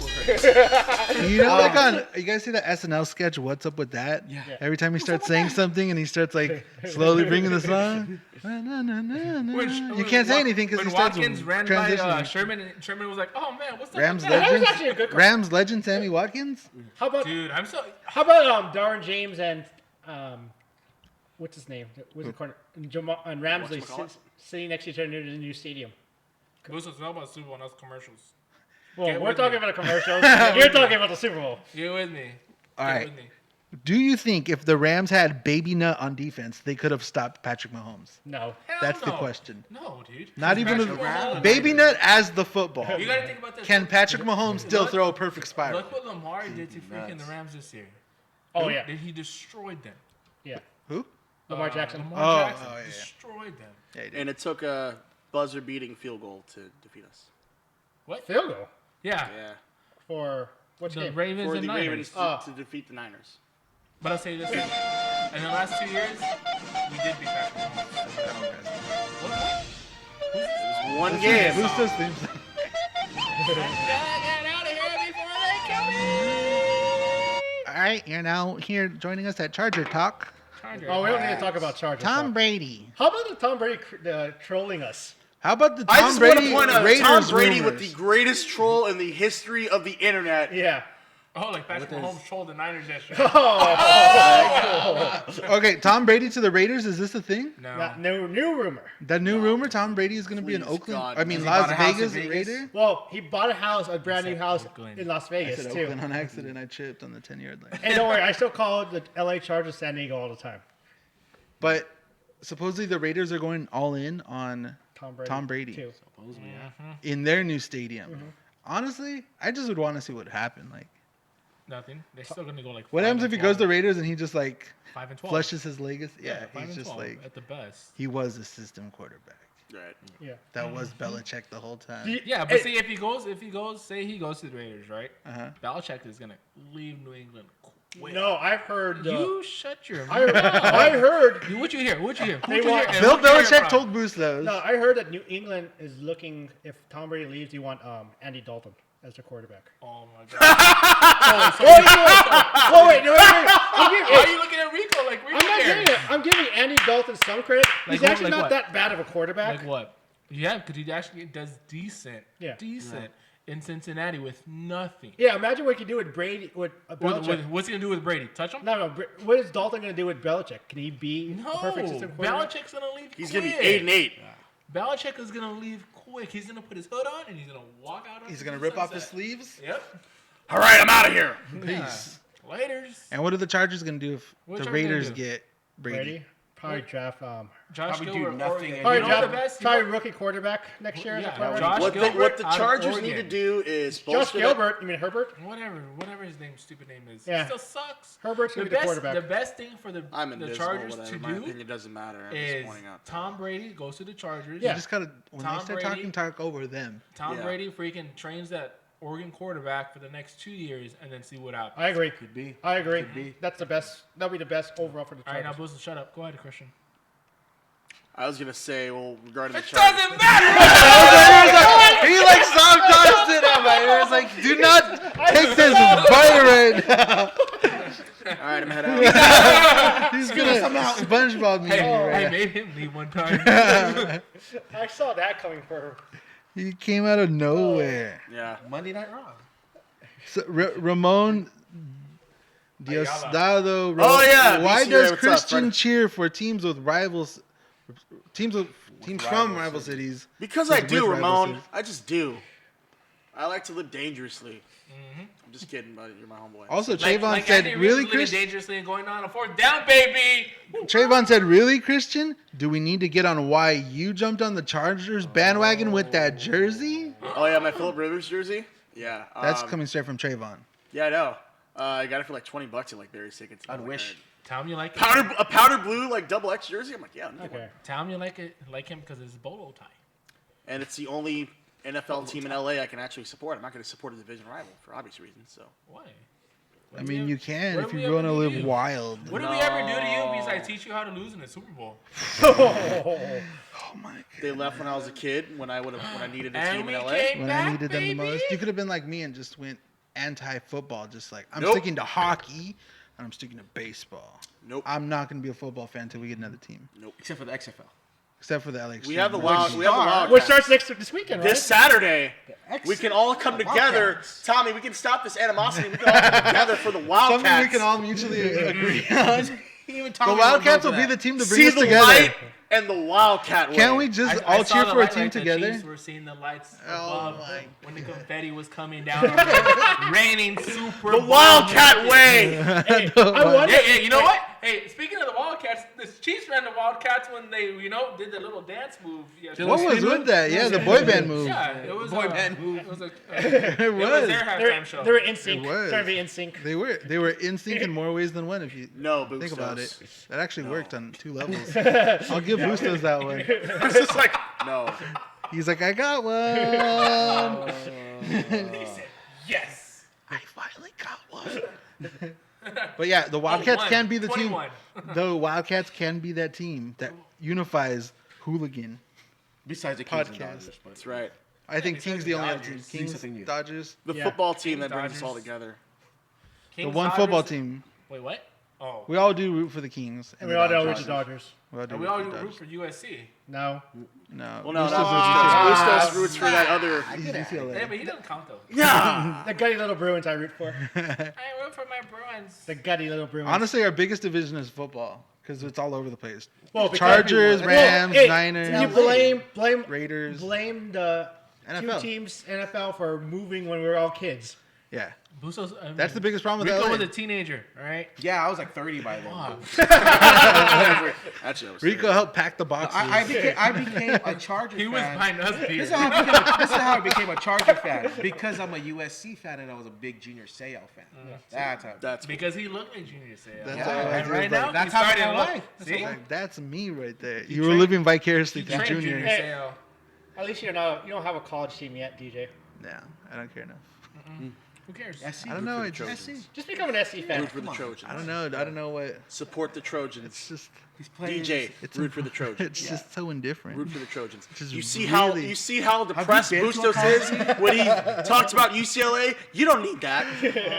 You know, like on you guys see the SNL sketch? What's up with that? Yeah. Every time he starts saying something and he starts like slowly bringing the song. You can't say anything because he when starts Watkins ran by transitioning. Sherman, and Sherman was like, "Oh man, what's up?" Rams with that? That was legend. actually a good. Rams legend Sammy Watkins. How about Dude, I'm so. Darren James and what's his name? Was it corner and Ramsley Whatchamacallit? sitting next to each other in the new stadium? Bustos, know about Super Bowl, and that's commercials. Well, Get we're with talking me. about a commercial. You're talking about the Super Bowl. Get with me. All Get right. with me. Do you think if the Rams had Baby Nut on defense, they could have stopped Patrick Mahomes? No. Hell That's the no. question. No, dude. Not even Patrick Mahomes- Baby Nut as the football. You gotta think about this. Can Patrick Mahomes still Look- throw a perfect spiral? Look what Lamar did to freaking the Rams this year. Oh, yeah. Did he destroyed them? Yeah. Who? Lamar Jackson. Lamar Jackson oh, yeah. destroyed them. Yeah, he did. And it took a buzzer-beating field goal to defeat us. What? Field goal. Yeah. Yeah. For which The game? Ravens For and the Niners. Ravens to defeat the Niners. But I'll say this: in the last 2 years, we did beat Patrick Mahomes. What? One game. Who's this theme song? Get out of here before they kill me! All right, you're now here joining us at Charger Talk. Charger. Oh, we don't need to talk about Chargers. Tom talk. Brady. How about the Tom Brady trolling us? How about the I Tom just want Brady to point out Raiders Tom Brady rumors? with the greatest troll in the history of the internet. Yeah. Oh, like Patrick Mahomes trolled the Niners yesterday. Okay, Tom Brady to the Raiders. Is this a thing? No. Not new rumor. That new rumor, Tom Brady is going to be in Please, Oakland. God. I mean, Has he Las bought a house in Vegas Vegas? Raider. Well, he bought a house, a brand new house Oakland. in Las I Vegas said too. Oakland on accident. I tripped on the 10-yard line. And don't worry, I still call the LA Chargers San Diego all the time. But supposedly the Raiders are going all in on Tom Brady. Too. Too. Supposedly, yeah. in their new stadium. Honestly, I just would want to see what happened. Like, Nothing. They're still gonna go like. what 5 happens and if he goes 12. to Raiders and he just like 5 and 12. flushes his legacy? Yeah, 5 he's and just 12 like at the best. he was a system quarterback. Right. Yeah. That was Belichick the whole time. Yeah, but see, if he goes, say he goes to the Raiders, right? Uh-huh. Belichick is gonna leave New England quick. No, I've heard. You shut your I mouth. heard. What you hear? What you hear? They What you want- hear? And Bill what you hear Belichick from? told Bruce those. No, I heard that New England is looking. If Tom Brady leaves, you want Andy Dalton as the quarterback. Oh my god. Oh wait, no, I'm Why giving, are you looking at Rico like Rico I'm not cares? giving it. I'm giving Andy Dalton some credit. Like He's what- actually like not what? that bad of a quarterback. Like what? Yeah, because he actually does decent. Yeah. Decent in Cincinnati with nothing. Yeah, imagine what he could do with Brady with Belichick. What's he gonna do with Brady? Touch him? No, what is Dalton going to do with Belichick? Can he be No. a perfect system quarterback? Belichick's gonna leave. He's quick. gonna be 8-8. Belichick is gonna leave quick. He's gonna put his hood on and he's gonna walk out. He's onto gonna the rip off his sunset. sleeves. Yep. All right, I'm out of here. Peace. Laters. And what are the Chargers gonna do if What the Chargers gonna Raiders do? get Brady? Brady? Probably draft. Josh Probably do Gilbert, nothing Oregon. and You Probably know draft. the best. Try rookie quarterback next year. as a Yeah, quarterback. Josh What Gilbert the out of Chargers Oregon. need to do is Josh bolster that- Gilbert. You mean Herbert? Whatever his stupid name is. Yeah. He still sucks. Herbert's gonna be the quarterback. The best thing for the I'm invisible. Chargers Whatever. to My do opinion doesn't matter. I'm just is pointing out. Tom Brady goes to the Chargers. You Yeah. just gotta when Tom they start Brady. talk over them. Tom Yeah. Brady freaking trains that Oregon quarterback for the next 2 years and then see what happens. I agree. Could be. I agree. Could be. That's the best. That'll be the best overall for the All right, Chargers. now Bosa, shut up. Go ahead, Christian. I was gonna say, well, regarding the It Chargers. doesn't matter. He like soft tossed it at my ear. It's like, do not take this bite right now. All right, I'm heading out. He's gonna SpongeBob me. Hey, I right made him leave one time. I saw that coming for. He came out of nowhere. Yeah. Monday Night Raw. So, Ramon Diosdado. Oh, yeah, Why BCA, does what's up, Christian friend? cheer for teams with rivals? Teams from rival cities. Because With I do, rival Ramon. cities. I just do. I like to live dangerously. I'm just kidding, buddy. You're my homeboy. Also, Trayvon said, Andy Reid "Really, was living Christian?" dangerously and going on a fourth down, baby. Trayvon said, "Really, Christian? Do we need to get on why you jumped on the Chargers bandwagon with that jersey?" Oh yeah, my Philip Rivers jersey. Yeah. That's coming straight from Trayvon. Yeah, I know. I got it for like $20 at like Barry Sickens. I'd wish. Tell him you like it. A powder blue like double X jersey. I'm like, yeah, I'll need one. Okay. Tell him you like him because of his bolo tie. And it's the only NFL team in LA I can actually support. I'm not going to support a division rival for obvious reasons. So Why? I mean, you can what if did we you want to ever do live to you? wild. What did we ever do to you besides teach you how to lose in the Super Bowl? Oh my god! they left when I was a kid when I needed a And team we in LA. came When back, I needed them the baby. most, you could have been like me and just went anti-football. Just like I'm Nope. sticking to hockey and I'm sticking to baseball. Nope. I'm not going to be a football fan until we get another team, Except for the XFL. except for the LA. We have the Extreme. wild. We have the wild. Which starts this weekend, right? This Saturday. X- We can all come together. Wildcats. Tommy, we can stop this animosity. We can all come together for the Wildcats. Something we can all mutually agree on. Even The Tommy Wildcats will won't be go the to team to bring see us the together. light and the Wildcat way. Can't we just all cheer for a team together? We're seeing the lights Oh above my when the confetti was coming down. Raining Super The Bowl Wildcat music. way. Hey, I wonder. Yeah, you know what? Hey, speaking of the Wildcats, the Chiefs ran the Wildcats when they, did the little dance move. Yeah, What was with that? Yeah, the boy band move. Yeah, it was Boy band move. It was, It was. their halftime show. They were in sync. It was. Trying to be in sync. They were in sync in more ways than one. If you No, think Bustos. about it, that actually worked on 2 levels. I'll give Bustos that one. It's just like, no. He's like, I got one. He said, yes. I finally got one. But yeah, the Wildcats can be the 21. team. The Wildcats can be that team that unifies Hooligan. Besides the Kings and Podcast. Dodgers, but That's right. I think besides Kings the the only other Dodgers. team. Kings Kings, something new. Dodgers. The Yeah. football team Kings, that brings us all Dodgers. together. The Kings, one Dodgers- football team. Wait, what? Oh. We all do root for the Kings. And the we all know Dodgers. which Dodgers. We all do And we root all for the root Dodgers. for USC. No. No. Well, no, Bustos not is Bustos roots for that other. UCLA. Yeah, but he doesn't count though. Yeah. The gutty little Bruins I root for. I root for my Bruins. The gutty little Bruins. Honestly, our biggest division is football because it's all over the place. Well, because Chargers, everyone- Rams, Well, hey, Niners, You blame Raiders. blame the NFL. 2 teams NFL for moving when we were all kids. Yeah, Bustos, that's the biggest problem with Rico LA. was a teenager, all right? yeah, I was like 30 by then. Fuck. Actually, I was Rico helped pack the boxes. I became a Charger He was fan. behind us This beer. is how I became a Charger fan because I'm a USC fan and I was a big Junior Seau fan. That's how. That's Because he looked like Junior Seau. That's Yeah, how And I right was now, like, that's he how started I look. like. See? like, that's me right there. He You were trained- living vicariously He through trained Junior. Junior Seau. At least you don't have a college team yet, DJ. No, I don't care enough. Who cares? SC. I don't know. for the It's just, Trojans. Just become an SC fan. Root for the Trojans. I don't know. I don't know what. Support the It's Trojans. just. He's playing. DJ, It's root for the Trojans. It's just so indifferent. Root for the Trojans. Just You see really- how depressed been to a Bustos college is when he talks about UCLA. You don't need that.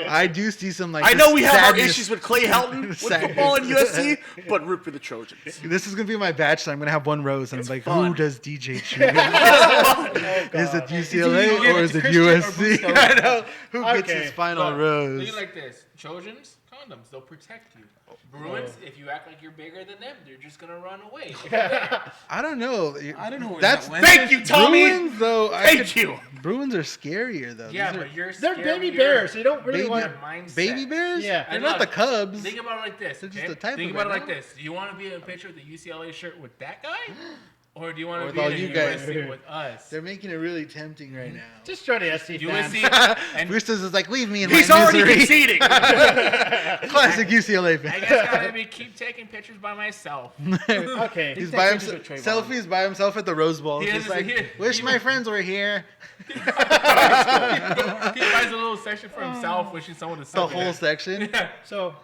I do see some like. I know this we have our sadness- issues with Clay Helton with Sadness. football and USC, but root for the Trojans. This is gonna be my bachelor. I'm gonna have one rose, and I'm like, fun. who does DJ choose? Oh, Is it God. UCLA Is it or is it Christian or USC? Bustos? I know. Who gets Okay, his final But rose? Think like this: Trojans, condoms, they'll protect you. Bruins, if you act like you're bigger than them, they're just gonna run away. I don't know. I don't know where That's that went. Thank you, Tommy. Bruins, though. Thank you. Bruins are scarier, though. Yeah, These are but you're They're scarier. baby bears. So you don't really Baby- want Your mindset. baby bears. Yeah. they're And not look, the Cubs. Think about it like this. They're just okay? the type Think of about it it, like no? this. Do you want to be in a picture with the UCLA shirt with that guy? Or do you want Or to with be all in you a guys. USC with us? They're making it really tempting right now. just join the SC fan. USC and Bustos is like, leave me in He's my already misery. conceding. Classic UCLA I fan. guess gotta be keep taking pictures by myself. Okay. He's take by pictures himself. with Trayvon. Selfies by himself at the Rose Bowl. He He's is- like, he- wish he- my friends were here. He buys a little section for himself, wishing someone to sit The there. whole section. So,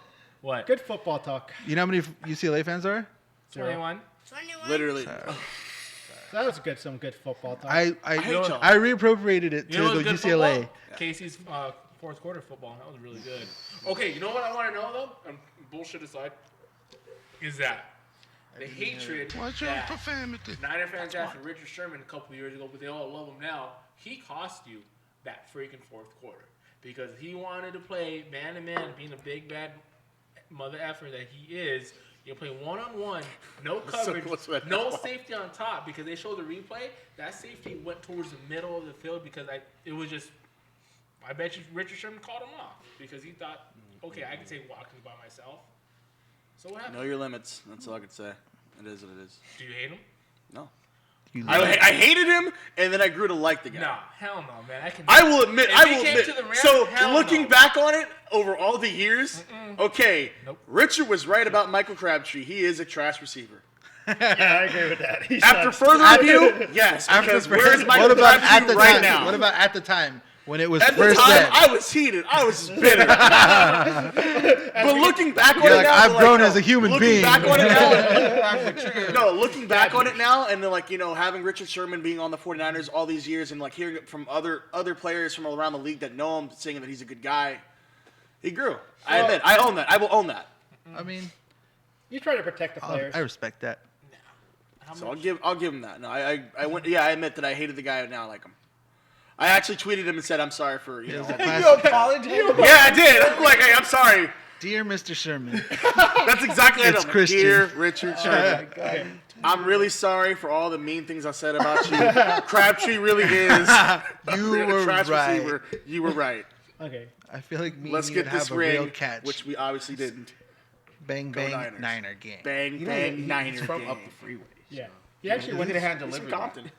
What? good football talk. You know how many UCLA fans are? 21. 21. Literally. That was some good football talk. I hate y'all. I reappropriated it You know to what's the good UCLA. football? Casey's fourth quarter football. That was really good. Okay, you know what I want to know though? Bullshit aside, is that the hatred that Niner fans had for Richard Sherman a couple years ago, but they all love him now. He cost you that freaking fourth quarter because he wanted to play man to man, being a big bad mother effer that he is. You play one-on-one, no coverage, what's with no that? safety on top because they showed the replay. That safety went towards the middle of the field because it was just. I bet you Richard Sherman called him off because he thought, okay, I can take Watkins by myself. So what happened? Know your limits. That's all I can say. It is what it is. Do you hate him? No. You I hated him, and then I grew to like the guy. No, hell no, man. I will admit. If I he will came admit. to the Rams, So hell looking no. back on it over all the years, okay, Nope. Richard was right about Michael Crabtree. He is a trash receiver. yeah, I agree with that. He After sucks. further review, yes. Because where's Michael what about at Crabtree the right time? now? What about at the time when it was At the first time, said? I was heated. I was bitter. But looking back on You're it like, now, I've I'm grown no. as a human Looking being. Back on it now, no, looking back on it now, and then like having Richard Sherman being on the 49ers all these years, and like hearing it from other players from around the league that know him, saying that he's a good guy, he grew. I admit, I own that. I will own that. I mean, You try to protect the players. I respect that. So I'll give him that. No, I went. Yeah, I admit that I hated the guy. Now I like him. I actually tweeted him and said I'm sorry for It was a You classic. apologize? Yeah, I did. I'm like, hey, I'm sorry. Dear Mr. Sherman, That's exactly It's it. Christian. Dear Richard Sherman, I'm really sorry for all the mean things I said about you. Crabtree really is you a were trash right. receiver. You were right. Okay. I feel like me Let's and you get would this have a real ring, catch. which we obviously didn't. Bang, Go bang, Niners. Niner game. Bang, You know, bang, he's Niner from game. up the freeway. Yeah. so. He actually He's went gonna hand He's from delivery. Compton.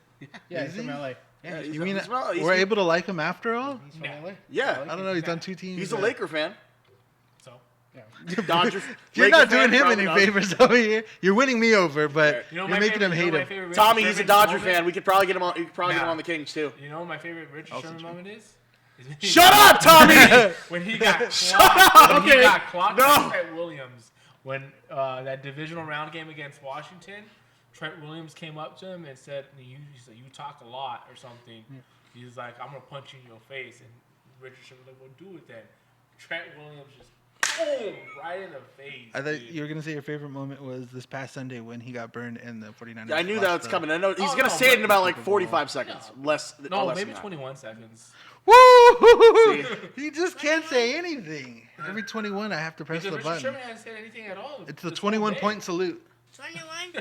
Yeah, Is he's from he? LA. Yeah, You mean he's we're able to like him after all? He's from LA. Yeah, I don't know. He's on 2 teams. he's a Laker fan. So Yeah. Dodger. You're Laker not doing fan, him probably any not. favors over here. You're winning me over, but you know you're making him hate him. favorite Tommy, Richard he's a Sherman Dodger moment? fan. We could probably get him on. You could probably get him Nah. on the Kings too. You know what my favorite Richard Sherman moment is? Shut up, Tommy. When he got clocked. When he Okay. got clocked No. by Trent Williams. When that divisional round game against Washington, Trent Williams came up to him and said, "You talk a lot or something." He's like, "I'm gonna punch you in your face," and Richard Sherman was like, "Well, do it then." Trent Williams just boom right in the face. I thought dude. you were gonna say your favorite moment was this past Sunday when he got burned in the 49ers. I knew lost that was the- coming. I know he's Oh, gonna no, say it in but- about like 45 seconds. Less. No, less maybe than that. 21 seconds. Woo! He just can't say anything. Every 21, I have to press Because the Richard button. Sherman hasn't said anything at all. It's the this whole 21-point day. salute. 21,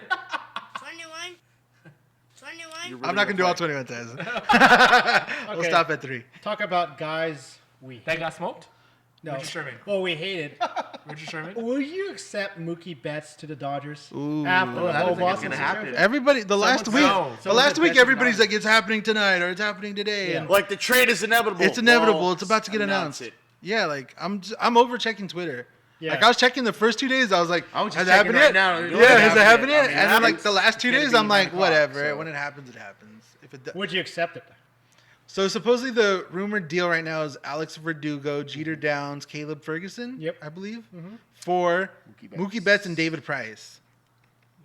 21, 21. You're I'm really not gonna do all play. 21 times. We'll Okay. stop at 3. Talk about guys we That got smoked? no. Richard Sherman. Well, we hated. Richard Sherman? Will you accept Mookie Betts to the Dodgers Ooh. after Oh, the I whole don't think it's Boston gonna happen. situation? Everybody, the last week, no. the last said week, Betts everybody's is like, it's happening tonight or it's happening today. Yeah. And Like the trade is inevitable. it's inevitable. Well, It's about to get announce announced. it. Yeah, like I'm over checking Twitter. Yeah. Like I was checking the first 2 days. I was like, I was just has it checking happened right yet? now. Yeah, It has it happened yet? I mean, And then like it's the last 2 gonna days, be I'm like, 9 o'clock, whatever. so. When it happens, it happens. If it Would you accept it? So supposedly the rumored deal right now is Alex Verdugo, Jeter Downs, Caleb Ferguson. Yep. I believe for Mookie Betts. Mookie Betts and David Price.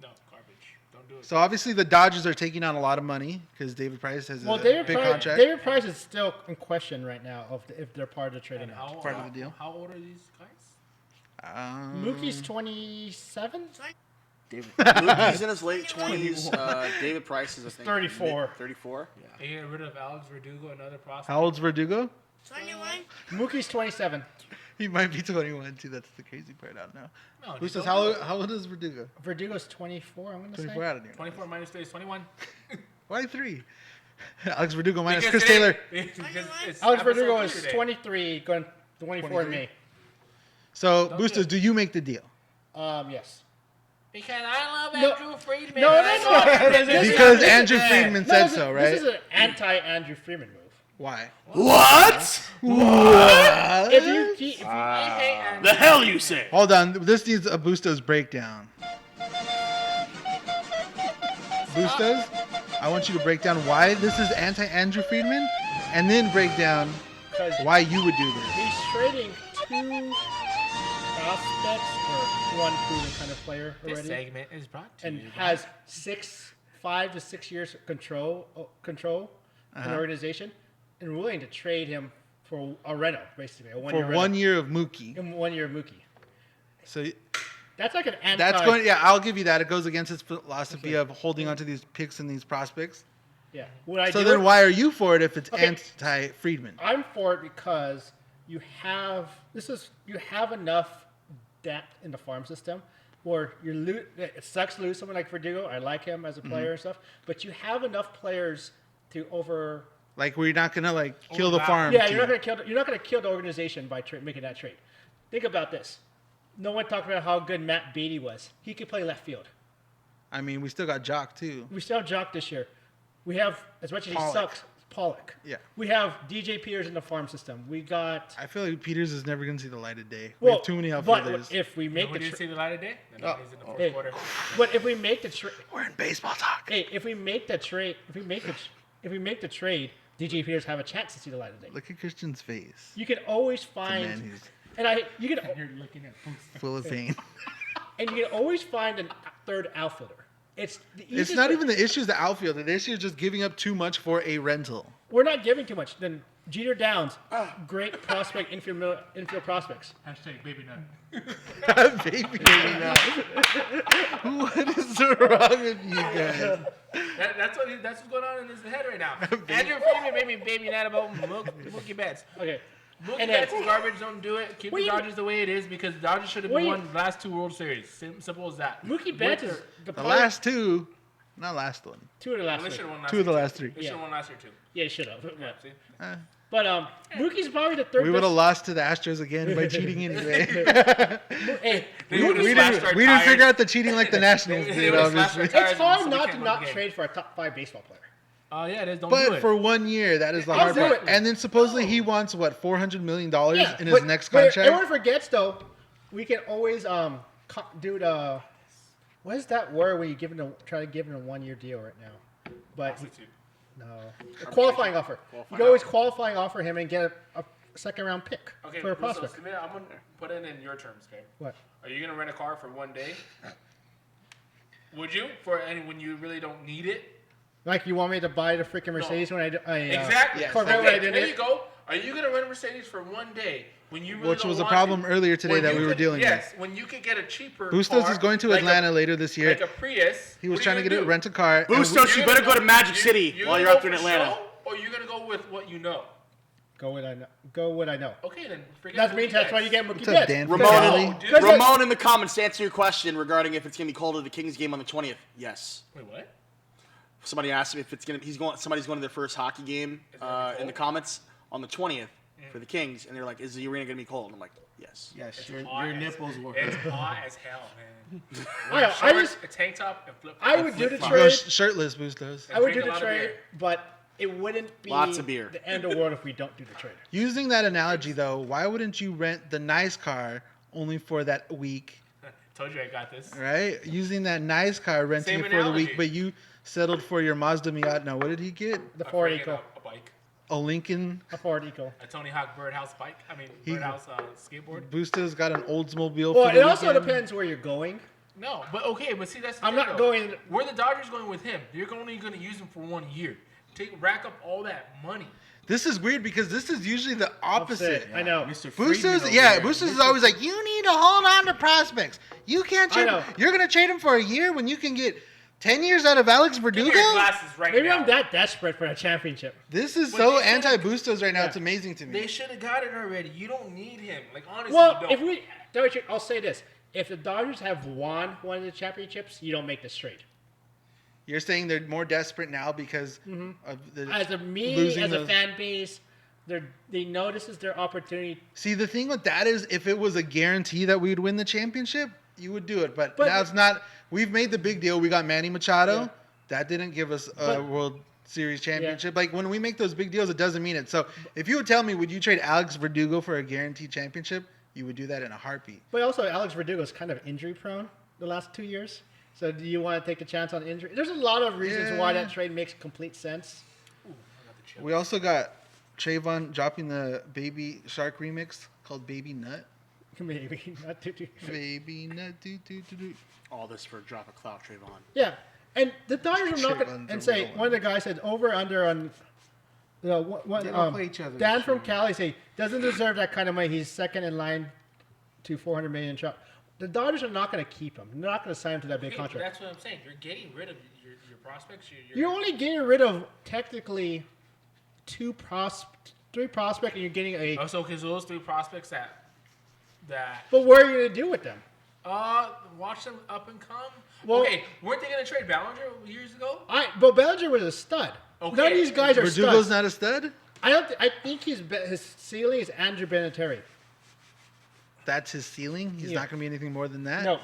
No, garbage. Don't do it. So obviously the Dodgers are taking on a lot of money because David Price has Well, a David big Price, contract. David Price is still in question right now if they're part of the trading And out. part of the deal. How old are these guys? Mookie's 27. Mookie's in his late 20s. David Price is, I think, 34. mid- 34. They get rid of Alex Verdugo, another prospect. How old's Verdugo? 21, Mookie's 27. He might be 21 too. That's the crazy part. I don't know. No, Who just says don't do how old is Verdugo? Verdugo's 24. I'm gonna 24 say. out of here. 24 minus 3 is 21. Why 3? Alex Verdugo minus Because Chris Taylor. today- because it's Alex episode Verdugo 3 is today. 23, going 24 in May. So Don't Bustos, do do you make the deal? Yes. Because I love No. Andrew Friedman. No, and I no, love no. Friedman. This is- Because this is- Andrew Friedman said so, right? This is an anti-Andrew Freeman move. Why? What? If you keep, if you, I hate Andrew. The hell you say? Hold on. This needs a Bustos breakdown. Bustos, I want you to break down why this is anti-Andrew Friedman, and then break down because why you would do this. he's trading 2 prospects for one proven kind of player This already, segment is brought to and you has 5 to 6 years control an organization, and willing to trade him for a rental, basically a 1 For year 1 year of Mookie. in 1 year Mookie. So That's like an anti. that's going. Yeah, I'll give you that. It goes against his philosophy of holding onto these picks and these prospects. Yeah. Would I So do then, it? why are you for it if it's Okay. anti-Friedman? I'm for it because you have enough depth in the farm system where it sucks to lose someone like Verdugo. I like him as a player and stuff, but you have enough players to over. Like we're not gonna like kill the wow. farm. Yeah, team. you're not gonna kill the organization by making that trade. Think about this. No one talked about how good Matt Beatty was. He could play left field. I mean, we still got Jock too. We still have Jock this year. We have, as much as he Pollock. sucks, Pollock. Yeah. We have DJ Peters in the farm system. We got. I feel like Peters is never gonna see the light of day. We have too many but outfielders. if we make When the did you see the light of day? And Oh. he's in the fourth hey, quarter. but if we make the trade, We're in baseball talk. hey, if we make the trade, DJ Peters have a chance to see the light of day. Look at Christian's face. You can always The man find, who's you can looking at full of pain. and you can always find a third outfielder. It's the It's easiest not way- even the issue is the outfielder. The issue is just giving up too much for a rental. We're not giving too much. Then Jeter Downs, great prospect, infield prospects. hashtag baby nut. Baby, what is wrong with you guys? That's what's going on in his head right now. Andrew Freeman made me baby nut about Mookie Betts. Okay, Mookie Betts is garbage. Don't do it. Keep the Dodgers the way it is because the Dodgers should have won the last 2 World Series. Simple as that. Mookie Betts is the last 2, not last one. 2 of the last 3. 2 of the last 3. They should have won last year too. Yeah, should have. Yeah, see? But Mookie's probably the third. We would have lost to the Astros again by cheating anyway. Hey, we didn't figure out the cheating like the Nationals did, obviously. It's hard not to not trade for a top 5 baseball player. Oh yeah, it is. Don't but do it. for 1 year, that is the hard part. And then supposedly he wants what $400 million in his next contract. Everyone forgets though, we can always do the what is that word where you try to give him a 1-year deal right now? But no, a qualifying offer. You can always qualifying offer him and get a second round pick for a prospect. I'm gonna put it in your terms, okay? What? Are you gonna rent a car for 1 day? Would you? When you really don't need it? Like you want me to buy the freaking Mercedes when exactly. Corvette when I did there you go. Are you gonna rent a Mercedes for 1 day when you really which don't was a want problem it? earlier today that we were dealing with. Yes, when you could get a cheaper Bustos car, is going to Atlanta later this year. Like a Prius. He was trying to get a rent a car. Bustos, you better go to Magic City while you're out there in Atlanta. Or you're gonna go with what you know? Go what I know. Okay, then That's why you get Mookie Betts. Ramon in the comments to answer your question regarding if it's gonna be called at the Kings game on the 20th. Yes. Wait, what? Somebody asked me if it's somebody's going to their first hockey game in the comments on the 20th for the Kings, and they're like, "Is the arena gonna be cold?" And I'm like, "Yes." Yes, your nipples will It's hurt. hot as hell, man. A tank top and flip. I would do the Go trade. shirtless, Bustos. I would do the trade, but it wouldn't be Lots of beer. the end of the world if we don't do the trade. Using that analogy, though, why wouldn't you rent the nice car only for that week? Told you I got this. Right? Using that nice car, renting Same it for the analogy. week, but you settled for your Mazda Miata. Now, what did he get? The Ford Eco. A bike. A Lincoln. A Ford Eco. A Tony Hawk Birdhouse bike. Birdhouse skateboard. Bustos got an Oldsmobile. Well, for the it also weekend. depends where you're going. No, but see that's. The I'm thing, not though. going. Where the Dodgers going with him? You're only going to use him for 1 year. Rack up all that money. This is weird because this is usually the opposite. I know. Mr. Bustos is always like, you need to hold on to prospects. You can't trade him. You're going to trade him for a year when you can get 10 years out of Alex Verdugo? Give me your glasses right Maybe now. I'm that desperate for a championship. This is But so they should've- anti-Bustos right now. It's amazing to me. They should have got it already. You don't need him. Like, honestly, Well, you don't. I'll say this. If the Dodgers have won one of the championships, you don't make this trade. You're saying they're more desperate now because of the As a fan base, they know this is their opportunity. See, the thing with that is, if it was a guarantee that we would win the championship, you would do it. But now it's not. We've made the big deal. We got Manny Machado. Yeah. That didn't give us a World Series championship. Like, when we make those big deals, it doesn't mean it. So if you would tell me, would you trade Alex Verdugo for a guaranteed championship? You would do that in a heartbeat. But also, Alex Verdugo is kind of injury prone the last 2 years. So do you want to take a chance on injury? There's a lot of reasons why that trade makes complete sense. We also got Trayvon dropping the Baby Shark remix called Baby Nut. Maybe not too. Baby Nut. Do. All this for a drop of clout, Trayvon. Yeah, and the Dodgers are not going Trayvon's and a say real one. one of the guys said over under on. They don't play each other. Dan from Cali say doesn't deserve that kind of money. He's second in line to $400 million shot. The Dodgers are not going to keep him. They're not going to sign him to that big Okay, but contract. that's what I'm saying. You're getting rid of your prospects. You're only getting rid of technically three prospects, and you're getting a. Oh, so because those 3 prospects that. But what are you going to do with them? Watch them up and come. Well- Okay, weren't they going to trade Ballinger years ago? But Bellinger was a stud. Okay. None of these guys are Verdugo's studs. not a stud? I think his ceiling is Andrew Benintendi. That's his ceiling? He's not going to be anything more than that? No.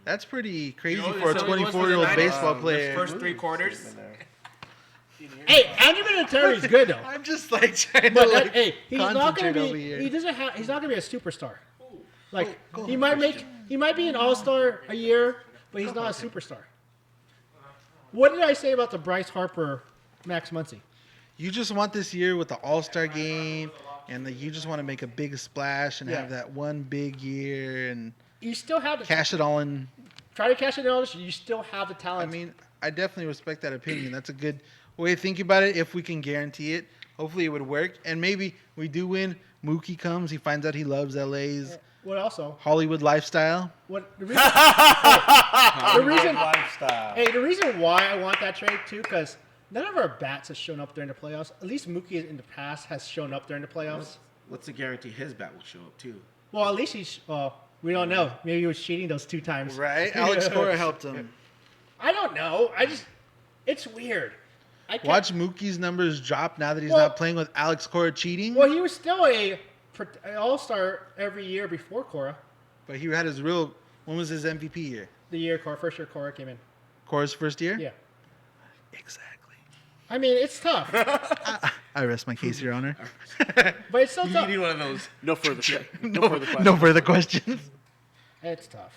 That's pretty crazy You know, for a so he was for the 24-year-old 90s, baseball the player. First 3 quarters. Hey, Andrew Benintendi is good though. I'm just like trying But to like hey, he's not going concentrate to over be. here. He's not going to be a superstar. Like he might be an all-star a year, but he's not a superstar. What did I say about the Bryce Harper, Max Muncy? You just want this year with the All-Star game, and you just want to make a big splash and have that one big year and You still have to cash it all in. try to cash it in all this. You still have the I talent. mean, I definitely respect that opinion. That's a good way of thinking about it. If we can guarantee it, hopefully it would work. And maybe we do win. Mookie comes. He finds out he loves LA's what also? Hollywood lifestyle. What the reason? the reason lifestyle. Hey, the reason why I want that trade too, because none of our bats has shown up during the playoffs. At least Mookie in the past has shown up during the playoffs. what's the guarantee his bat will show up too? Well, at least he's. We don't know. Maybe he was cheating those 2 times. Right? Alex Cora helped him. I don't know. It's weird. Watch Mookie's numbers drop now that he's not playing with Alex Cora cheating. Well, he was still an all-star every year before Cora. But he had his real. When was his MVP year? The year first year Cora came in. Cora's first year? Yeah. Exactly. I mean, it's tough. I rest my case, Your Honor. But it's still You tough. need one of those. No further No further questions. It's tough.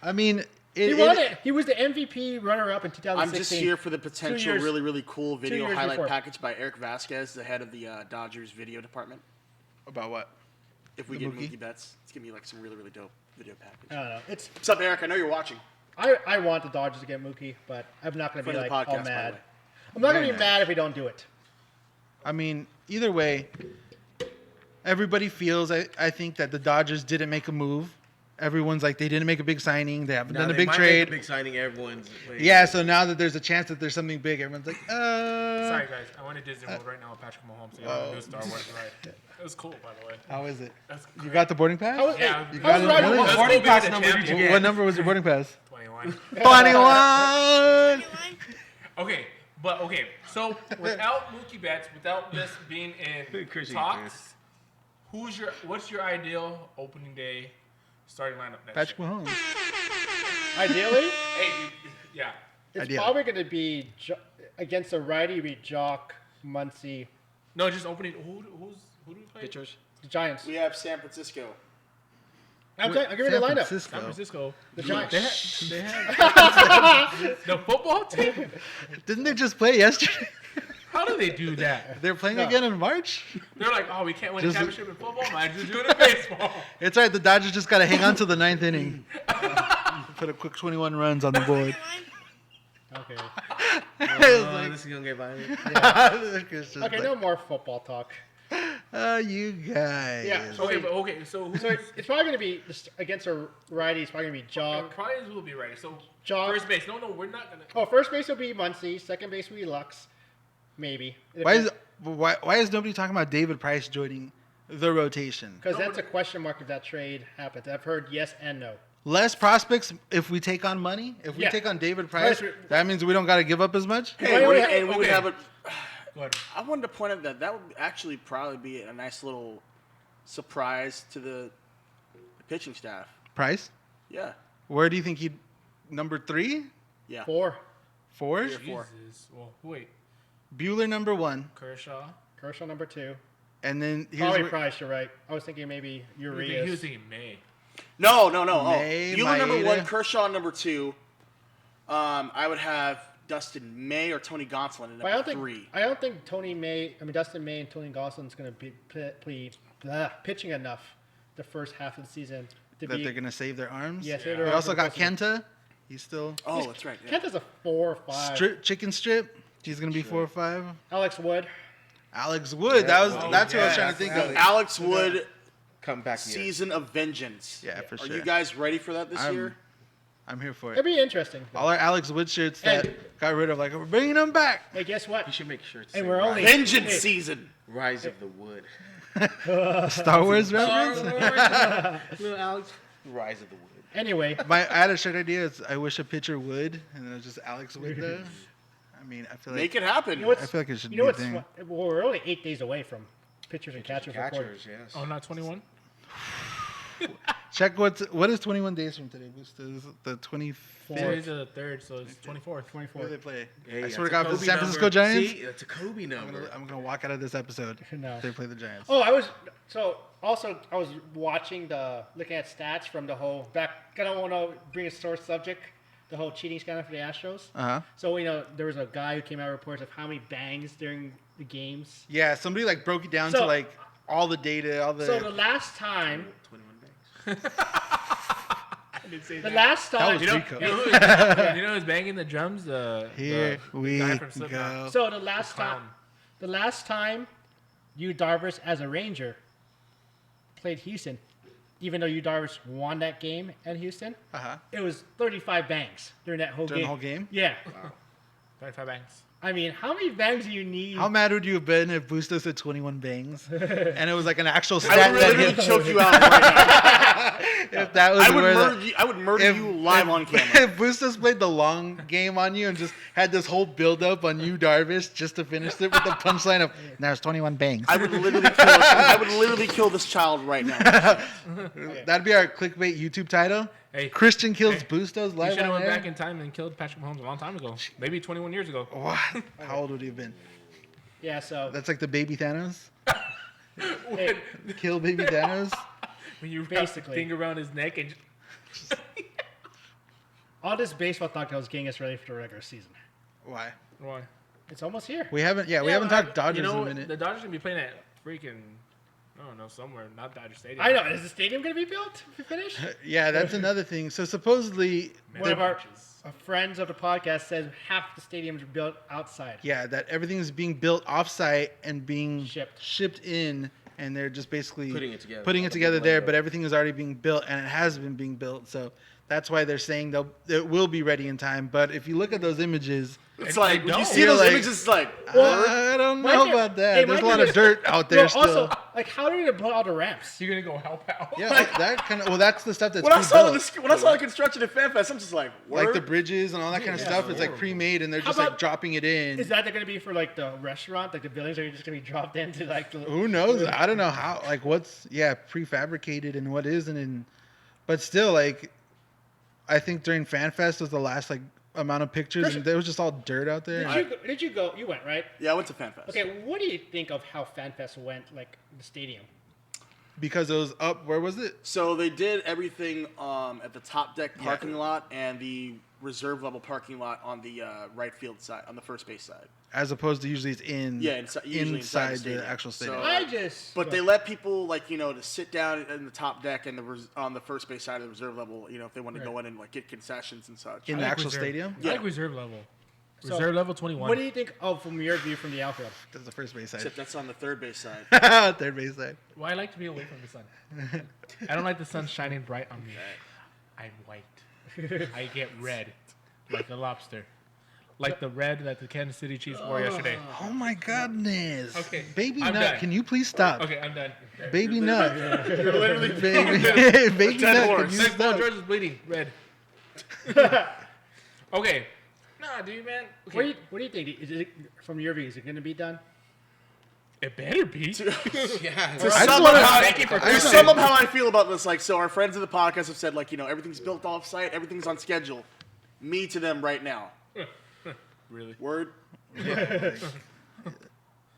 I mean, He won it. He was the MVP runner-up in 2016. I'm just here for the potential years- really, really cool video years highlight before. package by Eric Vasquez, the head of the Dodgers video department. About what? If we The get Mookie? Mookie Betts, it's going to be like some really, really dope video package. I don't know. What's up, Eric? I know you're watching. I want the Dodgers to get Mookie, but I'm not going to be Friend of like the podcast, all by the mad. way. I'm not going Very to be mad if we don't do it. I mean, either way, everybody feels, I think, that the Dodgers didn't make a move. Everyone's like, they didn't make a big signing. They haven't done a big trade. Big signing. Everyone's. Yeah, so now that there's a chance that there's something big, everyone's like, Sorry, guys. I went to Disney World right now with Patrick Mahomes. Yeah, Oh. new Star Wars ride. It was cool, by the way. How is it? That's You great. got the boarding pass? Yeah, You I was got it? riding Really? one. That's boarding cool being pass the number did you champion. get? What number was your boarding pass? 21. 21! Okay, but so without Mookie Betts, without this being in Chrissy, talks, what's your ideal opening day starting lineup next Patrick year? Mahomes. Ideally, Yeah. it's Ideally. probably going to be against a righty. It'd be Jock, Muncy, No, just opening. Who do we play? Pitchers. the Giants. We have San Francisco. I'll give you the San lineup. Francisco. San Francisco. The Giants. They have the football team. Didn't they just play yesterday? How do they do that? They're playing No. again in March? They're like, oh, we can't win a Just- championship in football. Might just do it in baseball. It's all right. The Dodgers just got to hang on to the 9th inning. Put a quick 21 runs on the board. Okay. This is gonna get violent. Okay, no more football talk. You guys. Yeah. Okay, so So it's probably going to be against a righty. It's probably going to be Jock. Prize will be ready. So Jock. first base. No, we're not gonna. Oh, first base will be Muncy. Second base will be Lux. Maybe. Why is nobody talking about David Price joining the rotation? Because that's a question mark if that trade happens. I've heard yes and no. Less prospects if we take on money? If we Yeah. take on David Price, Right. that means we don't got to give up as much? Hey, Why we, do we- and we would okay. have a. Go ahead. I wanted to point out that would actually probably be a nice little surprise to the pitching staff. Price? Yeah. Where do you think he'd... Number 3? Yeah. 4. 4? Three or four. Jesus. Well, wait. Bueller number 1. Kershaw. Kershaw number 2. And then here's Probably where- Price, you're right. I was thinking maybe He was Urias. thinking May. No. May, Bueller number Maeda. 1, Kershaw number 2. I would have Dustin May or Tony Gonsolin in But number 3. I don't think Dustin May and Tony Gosselin's going to be pitching enough the first half of the season to that be. they're going to save their arms? Yes, Yeah. We also got Kenta. He's still... Oh, that's right. Yeah. Kent is a 4 or 5. Chicken strip. He's going to be 4 or 5. Alex Wood. Alex Wood. That's what I was trying to think of. Alex Wood, Come back here. Season of Vengeance. Yeah, for Are sure. you guys ready for that this year? I'm here for It'd it. be interesting. All our Alex Wood shirts that And- got rid of, like, we're bringing them back. Hey, guess what? You should make sure. And we're only Vengeance hey, season. Rise of the Wood. Star Wars reference? Little Alex. Rise of the Wood. Anyway. I had a shirt idea. It's I wish a pitcher would, and then it was just Alex Wood there. I mean, I feel like Make it happen. You know what's, I feel like it should you know be a what's thing. well, we're only 8 days away from pitchers and catchers. Catchers, yes. Oh, not 21. Check what is 21 days from today. What's the 25th? Today's the 3rd, so it's 24th. Who do they play? Hey, I that's swear to a God, if it's Kobe San Francisco number. Giants, See, that's a Kobe number. I'm gonna walk out of this episode. No. If they play the Giants. Oh, I was watching looking at stats from the whole back. I don't want to bring a sore subject, the whole cheating scandal for the Astros. Uh-huh. So there was a guy who came out with reports of how many bangs during the games. Yeah, somebody like broke it down So- to like all the data, all the. So the last time, 21 bangs. I didn't say the that. last time, was Rico. You know who's banging the drums? Here we guy from Slipknot. go. so Clown. the last time, Yu Darvish as a Ranger played Houston, even though Yu Darvish won that game at Houston, Uh-huh. it was 35 bangs during that whole During game. the whole game? Yeah. 25 bangs. I mean, how many bangs do you need? How mad would you have been if Busto said 21 bangs, and it was like an actual I stat would that literally hit? choke you out right now. If that was I would where the- murder you. I would murder you live on camera. If Bustos played the long game on you and just had this whole build up on you, Darvish, just to finish it with the punchline of "There's 21 bangs." I would literally kill this child right now. That'd be our clickbait YouTube title. Hey, Christian kills Bustos You live should have on went air. back in time and killed Patrick Mahomes a long time ago. Maybe 21 years ago. What? How old would he have been? Yeah, so That's like the baby Thanos. hey, Kill baby Thanos. When you wrap Basically. the thing around his neck and all this baseball talk that was getting us ready for the regular season. Why? why? It's almost here. We haven't. Yeah, we haven't talked Dodgers You know, in a minute. the Dodgers gonna be playing at freaking, I don't know, somewhere, not Dodger Stadium. I know. Is the stadium going to be built if we finish? Yeah, that's another thing. So supposedly, One of our friends of the podcast says half the stadiums are built outside. yeah, that everything's being built offsite and being Shipped. in, and they're just basically Putting it together. there. But everything is already being built, and it has been being built. So that's why they're saying it will be ready in time. But if you look at those images, It's like when you see You're those like, images, it's like I don't know Mike- about that. hey, There's a Mike lot of is- dirt out there No, still. also, like, how did it blow all the ramps? You're gonna go help out. Yeah, like that kind of. Well, that's the stuff that's when I saw pre-built. when I saw the construction at FanFest, I'm just like, Like word? the bridges and all that kind of stuff is like pre-made, and they're How just like about- dropping it in. Is that going to be for, like, the restaurant? Like, the buildings are just going to be dropped into, like, the... Who knows? I don't know how. Like what's prefabricated and what isn't, and but still, like I think during FanFest was the last like amount of pictures, and there was just all dirt out there. Did you go? You went, right? Yeah, I went to FanFest. Okay, what do you think of how FanFest went, like, the stadium? Because it was up. Where was it? So they did everything at the top deck parking lot and the reserve level parking lot on the right field side, on the first base side. As opposed to usually it's usually inside the stadium. actual stadium. So- But they let people to sit down in the top deck and on the first base side of the reserve level. If they want to go in and like get concessions and such. In the actual stadium? I like reserve level. So, Reserve level 21. What do you think of from your view from the outfield? That's the first base side. Except that's on the third base side. Third base side. Well, I like to be away from the sun. I don't like the sun shining bright on me. I'm white. I get red, like a lobster. Like the red that the Kansas City Chiefs wore yesterday. Oh my goodness. Okay, Baby I'm Nut, done. can you please stop? Okay, I'm done. Baby Nut. You're literally Baby Nut, horse. can you Next ball, stop? George is bleeding. Red. Okay. Nah, dude, man. Okay. What do you think? Is it, from your view, is it going to be done? It better be. Yeah. To I just sum wanna- up how- Thank you for to sum up how I feel about this, like, so our friends in the podcast have said, like, everything's built off site, everything's on schedule. Me to them right now. Really? Word.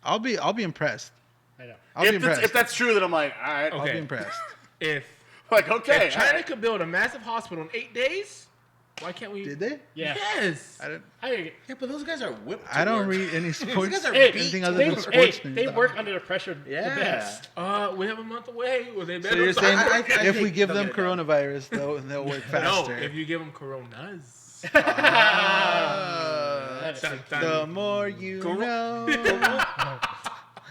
I'll be impressed. I know. I'll be impressed. If that's true, then I'm like, all right. I'll Okay. be impressed. If Like, okay. China all right. could build a massive hospital in 8 days, why can't we? Did they? Yeah. Yes. I Yeah, but those guys are whipped. to I don't work. read any sports. guys are Hey, anything other they, than sports news. they work under the pressure Yeah. the best. We have a month away. Well, they better. So you're saying I if we think give they'll them get it done. coronavirus, they'll work faster. No, if you give them coronas. That's Dun, it. dun. The more you know.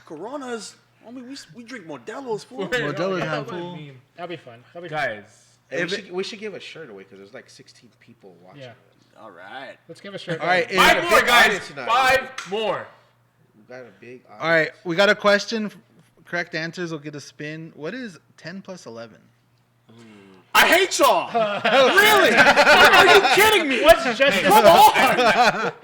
Coronas. I mean, we drink Modelo's, fool. Modelo's Yeah, handful. I mean, That'll be fun. That'll be fun. guys. Hey, If we should give a shirt away because there's like 16 people watching. Yeah. All right. Let's give a shirt. All right, We Five got a more, big guys. audience tonight. 5 more. We got a big. Audience. All right, we got a question. Correct answers will get a spin. What is 10 plus 11? I hate y'all. Really? Are you kidding me? What's Justin? Come on.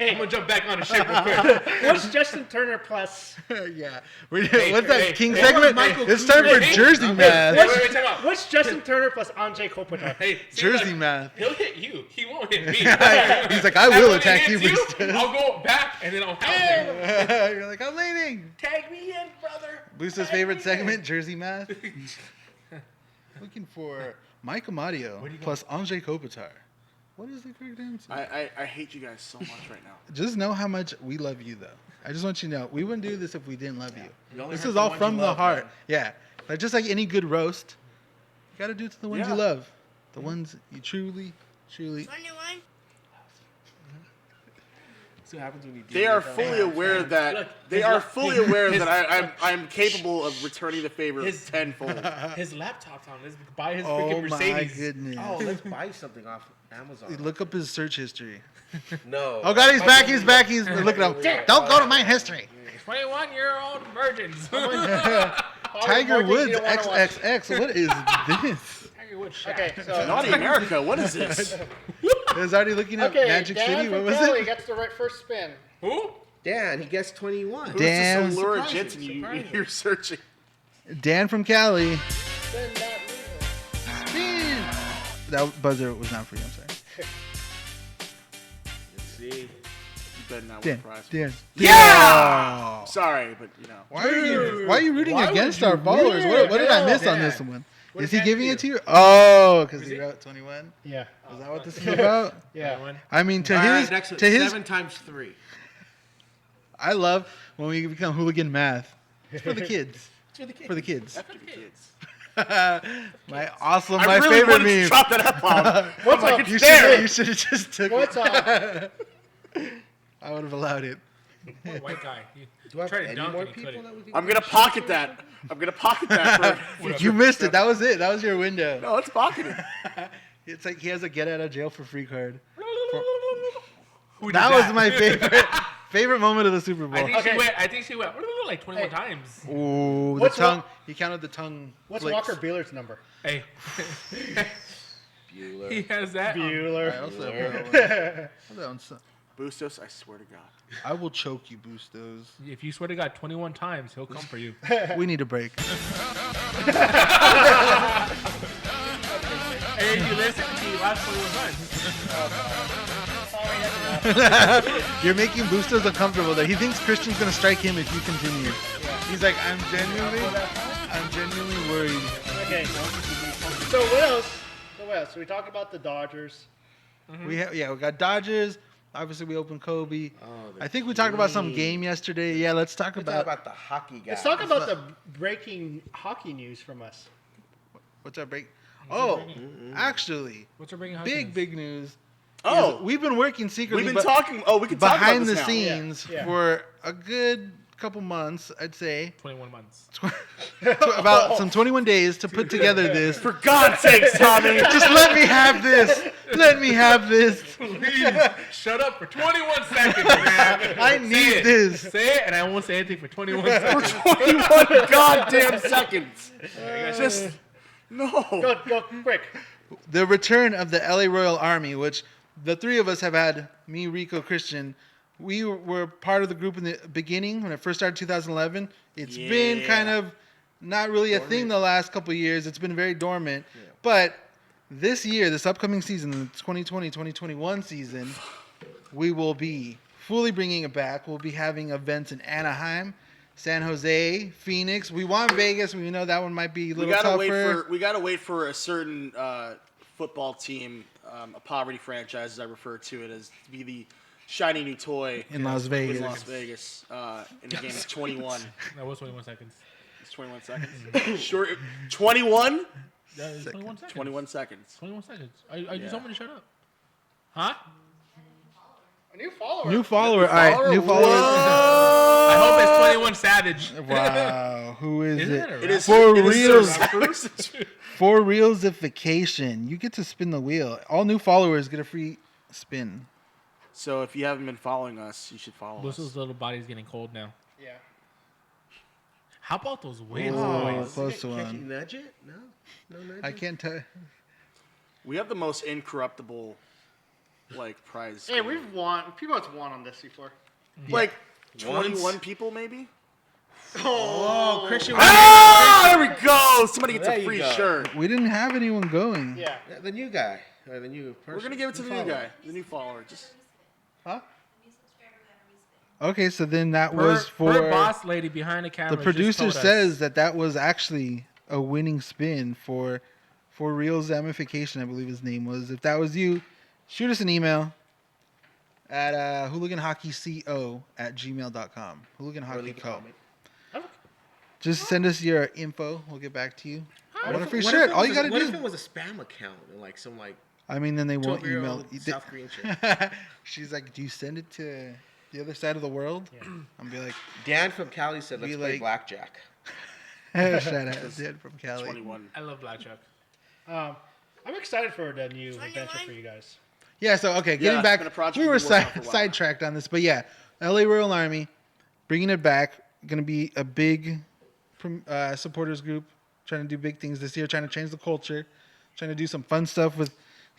I'm gonna jump back on the ship real quick. What's Justin Turner plus? Yeah. What's hey, that King hey, segment? Michael It's time for Hey, Jersey math. Wait, time out. What's Justin Turner plus Anjay Kopitar? Hey, see, Jersey like, math. He'll hit you. He won't hit me. He's like, I will And when attack he you, hits but I'll go back and then I'll help him. you're like, I'm leaving. Tag me in, brother. Booster's favorite segment, Jersey math. Looking for Mike Amadio plus Anjay Kopitar. What is the correct answer? I hate you guys so much right now. Just know how much we love you, though. I just want you to know we wouldn't do this if we didn't love you. You only This hurt is the all ones from you the love, heart. man. Yeah, like just like any good roast, you got to do it to the ones you Yeah. love, the ones you truly. 21, what happens when you. They are fully aware that I'm capable of returning the favor tenfold. His laptop's on. Let's buy his Oh freaking my Mercedes. goodness. Oh, let's buy something off Amazon. Look up his search history. No. Oh God, he's back. He's back. He's looking up. Don't go to my history. 21-year-old virgins. Tiger Woods XXX. What is this? Tiger Woods. Okay, so Naughty America, what is this? I was already looking up Magic Dan City. What from was Kelly it? gets the right first spin. Who? Dan, he gets 21. Who's Damn. this Allura Surprising, Jensen you're searching? Dan from Cali. Spin that wheel. Spin. That buzzer was not for you. I'm sorry. Let's see. You better not Dan. win the prize. Dan. Yeah! Sorry, but you know. Why are you rooting Why against would you our followers? root? What did I miss on Dan. this one? What Is did he Dan giving do? it to you? Oh, because he he? wrote 21. Yeah. Is that what this is about? Yeah. I mean, to All his, right, next one. to his, 7 times 3. I love when we become hooligan math. It's for the kids. It's for the kids. For the kids. After the kids. My awesome, I my really favorite wanted to meme. drop that F-bomb. What's like, up? it's You there. should have just took What's it. up? I would have allowed it. What white guy? He Do I have tried to any dunk more and he people couldn't. that we can I'm gonna pocket that. I'm gonna pocket that for. You missed it. That was it. That was your window. No, it's pocketed. It's like he has a get out of jail for free card. Who did That was my favorite moment of the Super Bowl. I think she went like 21 times. Ooh, the What's tongue. Wa- He counted the tongue. What's flicks. Walker Bueller's number? Hey. Bueller. He has that. I Bueller. also have that one. Bustos, I swear to God. I will choke you, Bustos. If you swear to God 21 times, he'll come for you. We need a break. Hey, you listen to the last 21 times. You're making Bustos uncomfortable there. He thinks Christian's gonna strike him if you continue. He's like, I'm genuinely worried. Okay. So what else? So we talked about the Dodgers. We got Dodgers. Obviously, we opened Kobe. Oh, I think we talked about some game yesterday. Yeah, let's talk Let's about talk about the hockey guy. Let's talk about the breaking hockey news from us. what's our break. Oh, actually, What's our breaking big news. Oh, We've been working secretly. we've been talking. Oh, we can talk about behind this the now. scenes Yeah. for a good couple months, I'd say. 21 months. About some 21 days to put together this. For God's sakes, Tommy. Just let me have this. Let me have this. Please shut up for 21 seconds, man. I need this. Say it, and I won't say anything for 21 seconds. 21 goddamn seconds. Just no. Go quick. The return of the LA Royal Army, which the three of us have had, me, Rico, Christian. We were part of the group in the beginning when it first started 2011. It's been kind of not really a thing the last couple of years. It's been very dormant. Yeah. But this year, this upcoming season, the 2020-2021 season, we will be fully bringing it back. We'll be having events in Anaheim, San Jose, Phoenix. We want Vegas. We know that one might be a little tougher. We gotta wait for a certain football team, a poverty franchise, as I refer to it, as to be the shiny new toy in Las Vegas. In Las Vegas, in the game of 21. That was 21 seconds. It's 21 seconds. Sure, 21. Yeah, it's 21 seconds. 21 seconds. 21 seconds. I just told me to shut up. Huh? A new follower. New follower. All right, new follower. I hope it's 21 Savage. Wow, who is it? It is For it is reals. so- For realsification. You get to spin the wheel. All new followers get a free spin. So if you haven't been following us, you should follow us. Luci's little body's getting cold now. Yeah. How about those wins, Oh, boys? close to Can't you one. nudge it? No nudge. I can't tell. We have the most incorruptible, prize. Hey, we've won. People have won on this before. Like 21 people, maybe. Oh, Christian. Ah, there we go. Somebody gets There a you free go. shirt. We didn't have anyone going. Yeah. The new guy. Or the new person. We're gonna give it to the new guy, the new follower. Just Huh? Okay, so then that was for her boss lady behind the camera. the producer says that was actually a winning spin for real zamification, I believe his name was. If that was you, shoot us an email at hooliganhockeyco@gmail.com. Hooliganhockeyco. Just send us your info. We'll get back to you. I want a free shirt. All you gotta What if do. it was a spam account and then they won't email. 12-year-old South Korean chick. She's like, do you send it to the other side of the world, I'm be like, Dan from Cali said, "Let's play blackjack." shout out Dan from Cali. 21. I love blackjack. I'm excited for the new adventure for you guys. Yeah, so okay, getting it's been a back, project we were we've been working on for a while. sidetracked on this, but yeah, LA Royal Army, bringing it back, going to be a big supporters group, trying to do big things this year, trying to change the culture, trying to do some fun stuff with.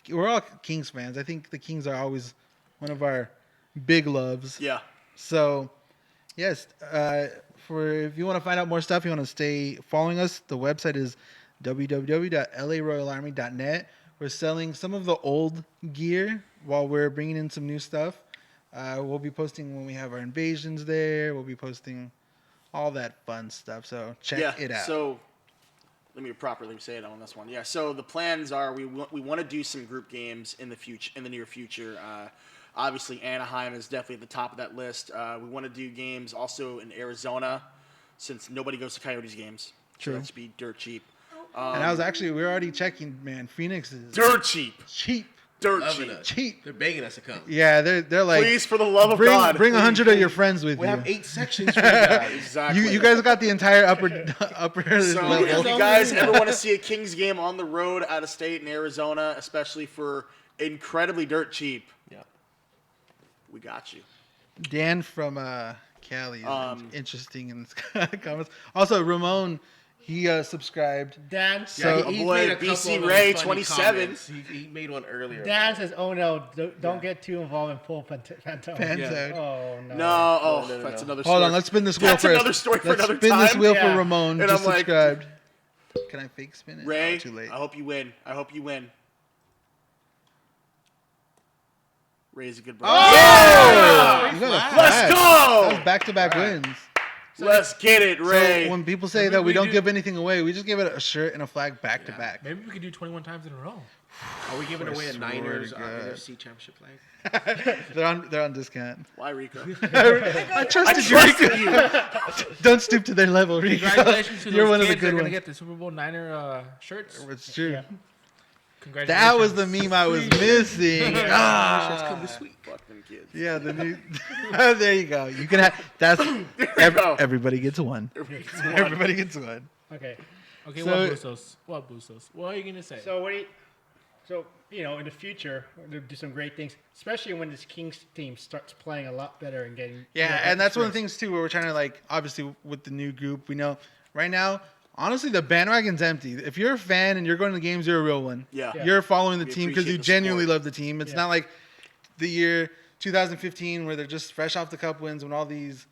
We're all Kings fans. I think the Kings are always one of our big loves. Yeah. So, yes, if you want to find out more stuff, you want to stay following us. The website is www.laroyalarmy.net. We're selling some of the old gear while we're bringing in some new stuff. We'll be posting when we have our invasions there. We'll be posting all that fun stuff. So check it out. So let me properly say it on this one. Yeah. So the plans are we want to do some group games in the near future. Obviously, Anaheim is definitely at the top of that list. We want to do games also in Arizona, since nobody goes to Coyotes games. True. So that should be dirt cheap. And we're already checking, man. Phoenix is dirt cheap. Dirt Loving cheap. us. Cheap. They're begging us to come. Yeah, they're like, please, for the love of God, bring 100 of your friends with We you. have 8 sections for you guys. Exactly. You guys got the entire upper So level. if you guys ever want to see a Kings game on the road, out of state in Arizona, especially for incredibly dirt cheap, we got you. Dan from Cali is interesting in the comments. Also, Ramon, he subscribed. Dan, So- he's boy, made a couple BC of those Ray, funny 27. comments. He made one earlier. Dan says, "Oh no, don't get too involved in full Pantone." Pantone. Oh no. No, no, that's no. another story. Hold on, let's spin this wheel That's first. another story for Let's another spin this time. wheel Yeah. for Ramon. And Just I'm like- subscribed. Can I fake spin it? Ray, Oh, too late. I hope you win. Ray's a good brother. Oh! You got a Let's flag. go! That was back-to-back wins. Let's get it, Ray. So when people say that we don't give anything away, we just give it a shirt and a flag back-to-back. Maybe we could do 21 times in a row. Are we giving away a swear to Niners God. NFC championship flag? They're on discount. Why, Rico? I trusted you, Rico. Don't stoop to their level, Rico. Congratulations to You're those one of the kids that are good going to ones. get the Super Bowl Niner shirts. It's true. Yeah. Congratulations. That was the meme I was missing. Come this week. Fuck them kids. Yeah, the new. There you go. You can have. That's go. everybody gets one. Everybody gets one. Okay. Okay, So- what Bustos? What are you going to say? So in the future, we'll do some great things, especially when this Kings team starts playing a lot better and getting. Yeah, and that's one of the things too, where we're trying to obviously with the new group, we know right now. Honestly, the bandwagon's empty. If you're a fan and you're going to the games, you're a real one. Yeah. You're following the We team because appreciate you the genuinely support. love the team. It's not like the year 2015 where they're just fresh off the cup wins when all these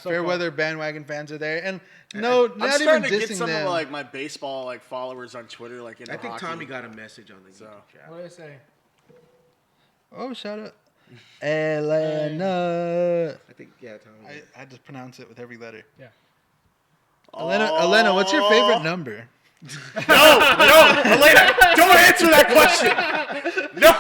fair weather bandwagon fans are there. And I'm not even starting to dissing get some them. of my baseball followers on Twitter into I think hockey. Tommy got a message on the So. chat. What did I say? Oh, shout out. Elena. I think, Tommy. I had to pronounce it with every letter. Yeah. Elena, what's your favorite number? No, Elena, don't answer that question. No,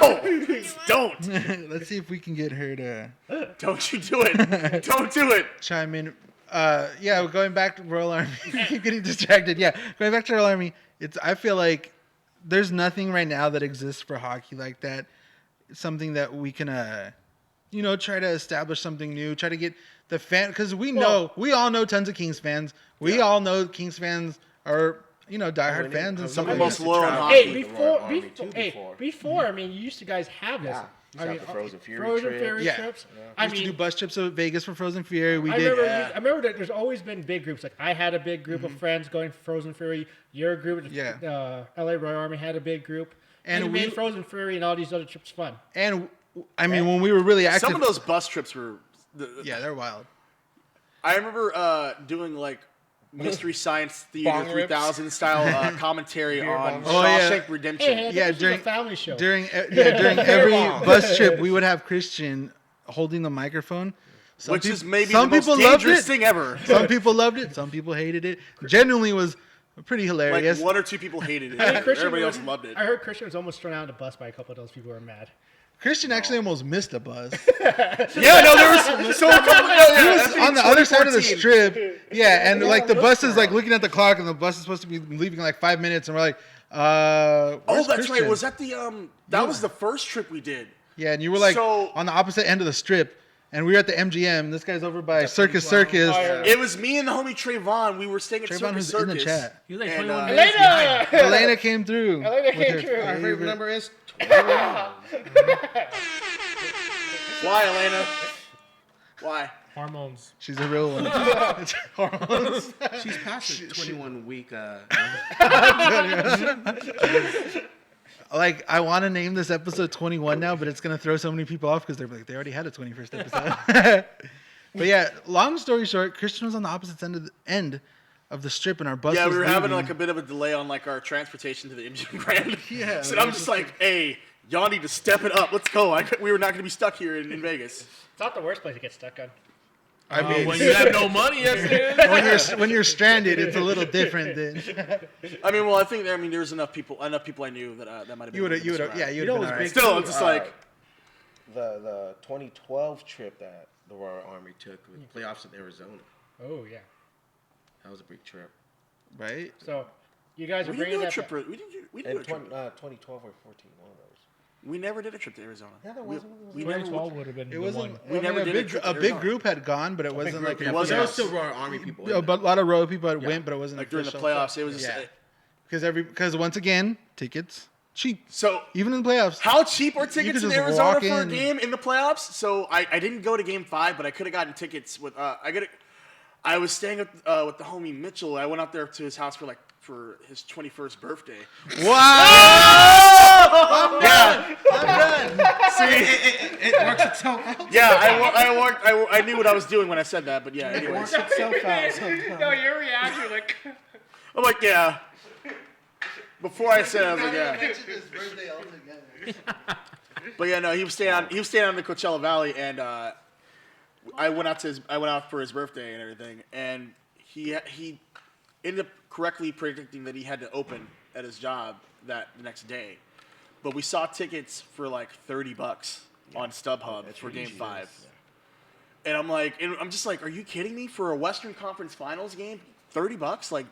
don't. Let's see if we can get her to Don't you do it. Don't do it. chime in. Going back to Royal Army. Keep getting distracted. Yeah, going back to Royal Army. I feel like there's nothing right now that exists for hockey like that. It's something that we can, try to establish something new. Try to get the fan because we all know tons of Kings fans. We all know Kings fans are diehard fans and Some stuff of like the most that. loyal in hockey. Hey, before. before, I mean, you used to guys have this. Yeah. I mean, the Frozen Fury Frozen trip. Fury Yeah. trips. We I used to do mean, bus trips to Vegas for Frozen Fury. We I did. remember that there's always been big groups. Like I had a big group of friends going for Frozen Fury. Your group, LA Royal Army had a big group, and it made Frozen Fury and all these other trips fun. And I mean, when we were really active, Some of those bus trips were. they're wild. I remember doing Mystery Science Theater 3000 style commentary on Oh, yeah. Shawshank Redemption. Hey, Yeah, this was during- a family show. During every bus trip, we would have Christian holding the microphone. Which is maybe some the most people loved dangerous it. thing ever. Some people loved it. Some people hated it. Genuinely was pretty hilarious. One or two people hated it. I think Christian Everybody was- else loved it. I heard Christian was almost thrown out of the bus by a couple of those people who were mad. Christian actually almost missed a bus. Yeah, no, there was so a couple. He was on the other side of the strip. Yeah, and the bus is looking at the clock, and the bus is supposed to be leaving in 5 minutes, and we're like, Oh, where's that's Christian? right. Was that the That was the first trip we did. Yeah, and you were So- on the opposite end of the strip, And we were at the MGM. This guy's over by Circus Circus. It was me and the homie Trayvon. We were staying at Circus Circus. In the chat. He was like And, 21 Elena! Elena came through. Elena came with through. Our her favorite number is 21. Why, Elena? Why? hormones. She's a real one. It's hormones. She's past the 21 week. Like, I want to name this episode 21 now, but it's going to throw so many people off because they're like, they already had a 21st episode. But yeah, long story short, Christian was on the opposite end of the strip, and our bus Yeah, was we were having leaving. like a bit of a delay on like our transportation to the MGM Grand. Yeah, So I'm just like, hey, y'all need to step it up. Let's go. We were not going to be stuck here in Vegas. It's not the worst place to get stuck on. I mean, When you have no money, yes it is. when you're stranded, it's a little different than I mean, well, I think there was enough people I knew that that might have been. you would have. yeah. Yeah, you would know have what's been. big? Still, it's just like the 2012 trip that the Royal Army took with playoffs in Arizona. Oh, yeah. That was a big trip. Right? So, you guys are we didn't bringing do a that trip. back. We didn't do In a trip. 2012 or 14, one of those. We never did a trip to Arizona. Yeah, there We- wasn't. we never 2012 would have been It the wasn't. one. We I mean, never a did big, a trip to a big Arizona. group had gone, but it wasn't like It an wasn't There was us. still Royal Army people. in Yeah, there. but a lot of row people had went, but it wasn't like during the official. playoffs. It was just Yeah. Because once again, tickets cheap. so. Even in the playoffs. How cheap are could tickets in just Arizona walk for a in. game in the playoffs? So I didn't go to Game 5, but I could have gotten tickets with. I was staying with the homie Mitchell. I went out there to his house for his 21st birthday. Wow! Yeah, I'm done. it works itself out. yeah. I knew what I was doing when I said that, but yeah. It Anyways, works itself out sometimes. No, your reaction, like... I'm like, yeah. Before I said, it, I was like, yeah. His birthday altogether. But yeah, no, he was staying on the Coachella Valley, and I went out for his birthday and everything, and he ended up correctly predicting that he had to open at his job the next day. But we saw tickets for like $30 on StubHub for Game 5. And I'm just like, are you kidding me? For a Western Conference Finals game, $30? Like,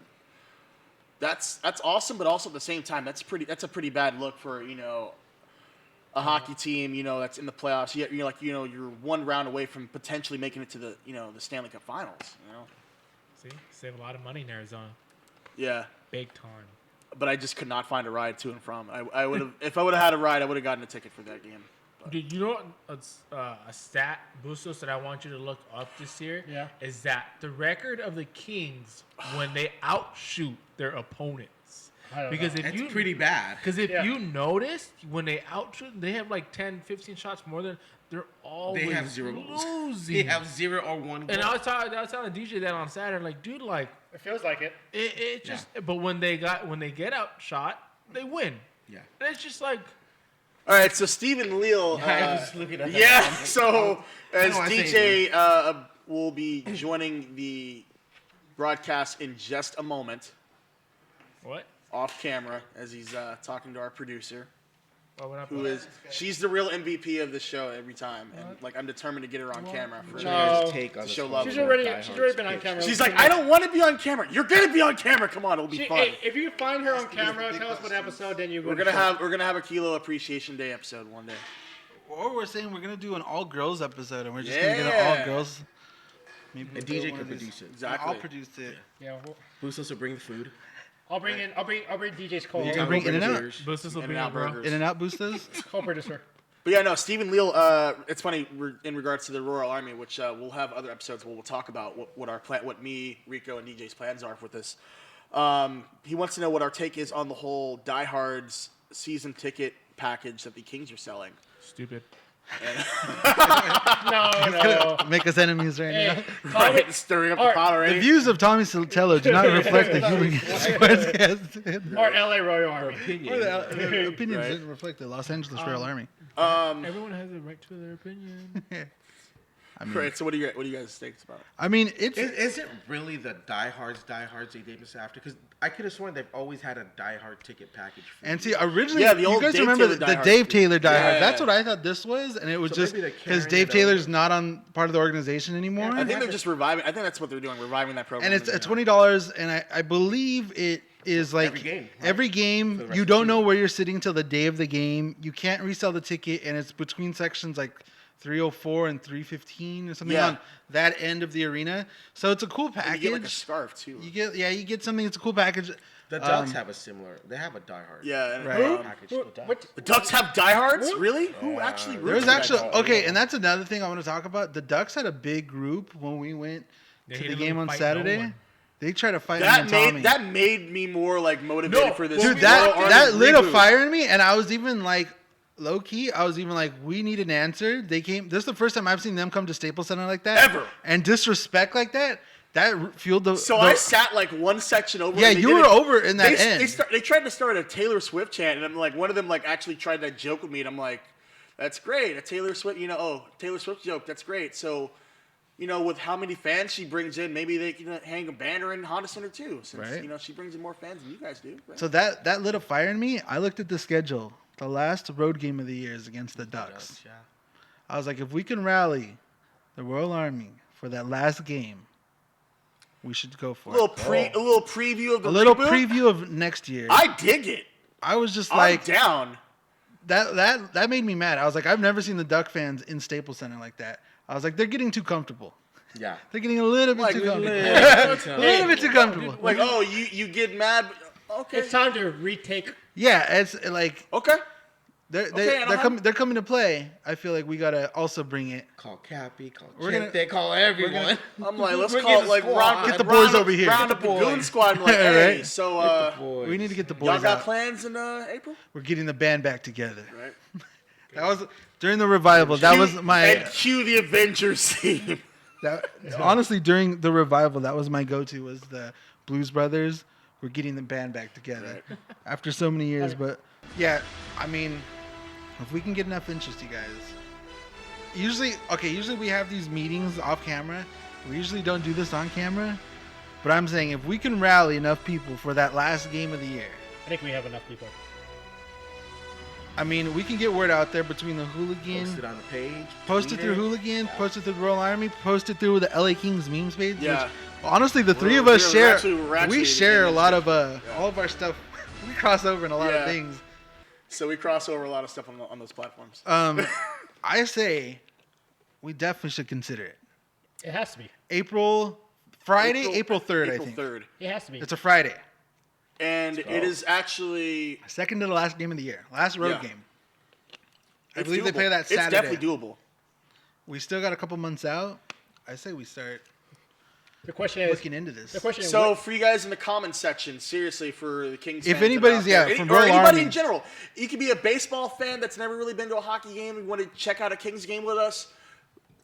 that's awesome, but also at the same time, that's a pretty bad look for, a hockey team, that's in the playoffs. You're one round away from potentially making it to the Stanley Cup Finals. See, save a lot of money in Arizona. Yeah, Big time. but I just could not find a ride to and from. I would have, if I would have had a ride, I would have gotten a ticket for that game. But. Dude, you know what a stat, Bustos, that I want you to look up this year? Yeah. Is that the record of the Kings when they outshoot their opponents. Because if It's you pretty bad. Because if you notice, when they outshoot, they have like 10, 15 shots more than they're always They have 0 goals. losing. They have 0 or 1 goal. And I was telling DJ that on Saturday, like, dude, like It feels like it. it just. But when they get outshot, they win. Yeah. And it's just like. All right, so Stephen Leal. I was looking at that. Yeah, so as I DJ will be joining the broadcast in just a moment, What? off camera, as he's talking to our producer, Well, we're not who is she's the real MVP of the show every time, and like I'm determined to get her on camera for No. Take on To the show 20 love. She's She's already diehards been on pitch. camera. She's like, I don't want to be on camera. You're gonna be on camera. Come on, it'll be fun. Hey, if you find her on camera, tell us what episode, then you go. We're gonna have a Kilo Appreciation Day episode one day. Or we're saying we're gonna do an all girls episode, and we're just gonna get an Yeah. all girls. Maybe And we'll DJ do one can of these. produce it. Exactly. I'll produce it. Yeah, Who's to bring the food? I'll bring DJ's You can bring In-N-Out? Bustos will be In-N-Out out, bro. burgers. In-N-Out boosters. co-producer. But yeah, no, Stephen Leal. It's funny in regards to the Royal Army, which we'll have other episodes where we'll talk about what our plan, what me, Rico, and DJ's plans are with this. He wants to know what our take is on the whole Diehards season ticket package that the Kings are selling. Stupid. No. Make us enemies right now. Hey, Right, stirring up the pot The already. views of Tommy Sotelo do not reflect the Hooligan Sportscast. or LA Royal Army. Or the opinions Right. didn't reflect the Los Angeles Royal Army. Everyone has a right to their opinion. I mean, Right. So what do you guys think about it? I mean, it's Is it really the diehards they named us after? Because I could have sworn they've always had a diehard ticket package. For and see originally. Yeah, the you old guys Dave remember Taylor the Die Hard. Dave Taylor Die Hard? Yeah. That's what I thought this was, and it was So just maybe they're because carrying Dave it Taylor's over. not on part of the organization anymore. I think they're just reviving. I think that's what they're doing, reviving that program. And it's $20, and I believe it is like Every game, right? every For game the rest you of the don't know season. where you're sitting till the day of the game. You can't resell the ticket, and it's between sections like 304 and 315 or something on that end of the arena. So it's a cool package. And you get like a scarf too. You get something. It's a cool package. The Ducks have a similar. They have a Die Hard. Yeah, and right. Package. The Ducks have diehards? Really? Who actually? There's actually okay, and that's another thing I want to talk about. The Ducks had a big group when we went to the game on Saturday. No, they tried to fight me and Tommy. That made me more like motivated for this. Dude, that lit a fire in me, and I was even like, low key, I was even like, we need an answer. They came. This is the first time I've seen them come to Staples Center like that ever, and disrespect like that. That fueled the. So I sat like one section over. Yeah, you were over in that end. They tried to start a Taylor Swift chant, and I'm like, one of them like actually tried to joke with me, and I'm like, that's great, a Taylor Swift, Taylor Swift joke, that's great. So, with how many fans she brings in, maybe they can hang a banner in Honda Center too, since she brings in more fans than you guys do. Right? So that lit a fire in me. I looked at the schedule. The last road game of the year is against the Ducks. Yeah. I was like, if we can rally the Royal Army for that last game, we should go for a little preview of the preview of next year. I dig it. I was just I'm down. That made me mad. I was like, I've never seen the Duck fans in Staples Center like that. I was like, they're getting too comfortable. Yeah. They're getting a little bit too comfortable. A little bit too comfortable. Like, you get mad. Okay. It's time to retake. Yeah, it's like okay. They're coming to play. I feel like we gotta also bring it. Call Cappy, call they call everyone. I'm like, let's call it like get the boys over here. Round up the goon squad. And like, hey, right? So we need to get the boys. Y'all got out. Plans in April? We're getting the band back together. Right. That was during the revival. That was my and cue the Avengers theme. Honestly, during the revival, that was my go-to. Was the Blues Brothers. We're getting the band back together after so many years. But yeah, I mean, if we can get enough interest, you guys. Usually we have these meetings off camera. We usually don't do this on camera. But I'm saying if we can rally enough people for that last game of the year. I think we have enough people. I mean, we can get word out there between the Hooligan. Post it on the page. Post it through Hooligan. Yeah. Post it through Royal Army. Post it through the LA Kings memes page. Yeah. Which, honestly, the three of us share. We share a lot of all of our stuff. We cross over in a lot of things. So we cross over a lot of stuff on those platforms. I say we definitely should consider it. It has to be. April 3rd, I think. April 3rd. It has to be. It's a Friday. And it is actually second to the last game of the year. Last road game. I believe they play that Saturday. It's definitely doable. We still got a couple months out. I say we start looking into this. The question so for you guys in the comments section, seriously, for the Kings if fans anybody's from Royal anybody Army in general, you could be a baseball fan that's never really been to a hockey game and want to check out a Kings game with us.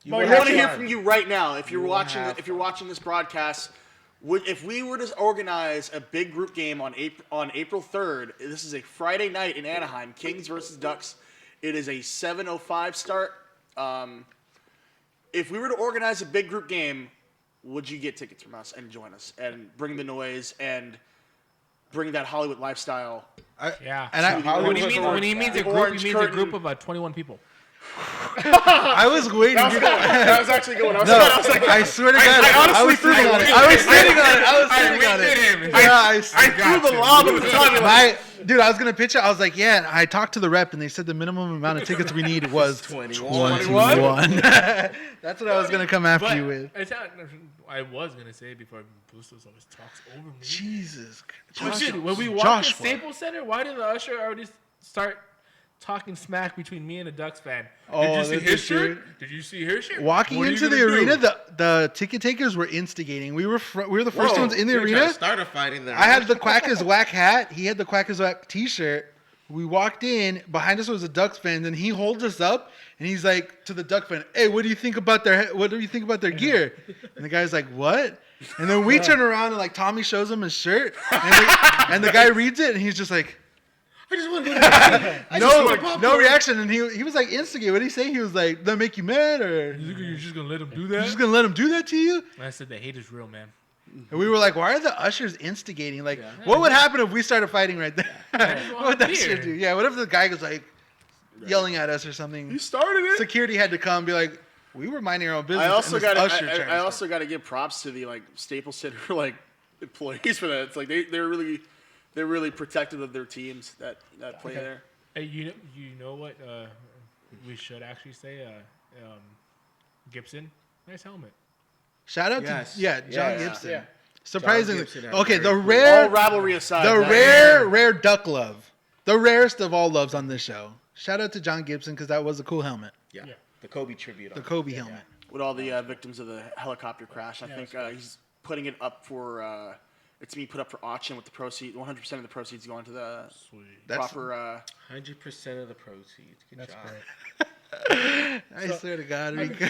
We want to hear from you right now. If you're watching this broadcast, if we were to organize a big group game on April 3rd, this is a Friday night in Anaheim, Kings versus Ducks. It is a 7:05 start. If we were to organize a big group game, would you get tickets from us and join us and bring the noise and bring that Hollywood lifestyle? Yeah. And when he means a group, he means a group of 21 people. I was waiting. That was actually going. I swear to God, I was sitting on it. I threw the lob at the time. Dude, I was going to pitch it. I was like, yeah. And I talked to the rep, and they said the minimum amount of tickets we need was 21. That's what I was going to come after you with. I was going to say before Bustos always talks over me. Jesus. When we walked in Staples Center, why did the usher already start talking smack between me and a Ducks fan? Did you see his shirt? Did you see his shirt? Walking into the arena, the ticket takers were instigating. We were the first ones in the arena. Start a fight in there. I had the Quack is Whack hat. He had the Quack is Whack T-shirt. We walked in. Behind us was a Ducks fan. And he holds us up and he's like to the Duck fan, "Hey, what do you think about their gear?" And the guy's like, "What?" And then we turn around and like Tommy shows him his shirt, and the guy reads it and he's just like, I just want to no reaction. And he was like instigate. What did he say? He was like, "That make you mad, or you're just gonna let him do that? You're just gonna let him do that to you?" And I said, "The hate is real, man." And we were like, "Why are the ushers instigating? Like, what would happen if we started fighting right there? What would that shit do? Yeah, what if the guy was like yelling at us or something? You started it. Security had to come and be like, we were minding our own business." I also got to give props to the Staples Center employees for that. It's like they're really protective of their teams that play there. Hey, you know what we should actually say? Gibson, nice helmet. Shout out Yes. to John Yes. Gibson. Yeah. Surprisingly, John Gibson had okay. a The very cool- rare All rivalry aside, The that- rare duck love. The rarest of all loves on this show. Shout out to John Gibson because that was a cool helmet. Yeah. The Kobe tribute. The on it. Kobe helmet. with all the victims of the helicopter crash. I think he's putting it up for it's being put up for auction with the proceeds. 100% of the proceeds going to the proper. 100% of the proceeds. Good job. Great. I swear to God, Rico.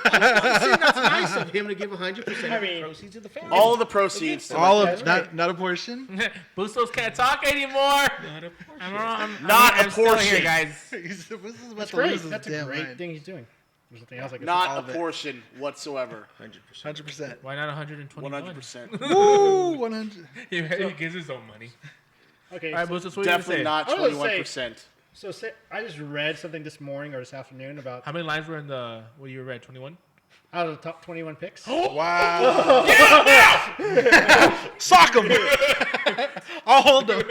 That's nice of him to give 100% of the proceeds to the family. All of the proceeds. to all like, of not a portion. Bustos can't talk anymore. Not a portion. Not a still portion. here, guys. This is about That's to great. lose his That's a damn great mind. thing he's doing. There's nothing else I can not all a of it. portion whatsoever. 100%. 100%. Why not 121? 100%. Woo, 100. He gives his own money. say. Okay. All right, so, Bustos, what are you gonna Definitely say? not I was gonna 21%. I just read something this morning or this afternoon about How many lines were in the what you read? 21. out of the top 21 picks. Wow. Sock him. I'll hold him.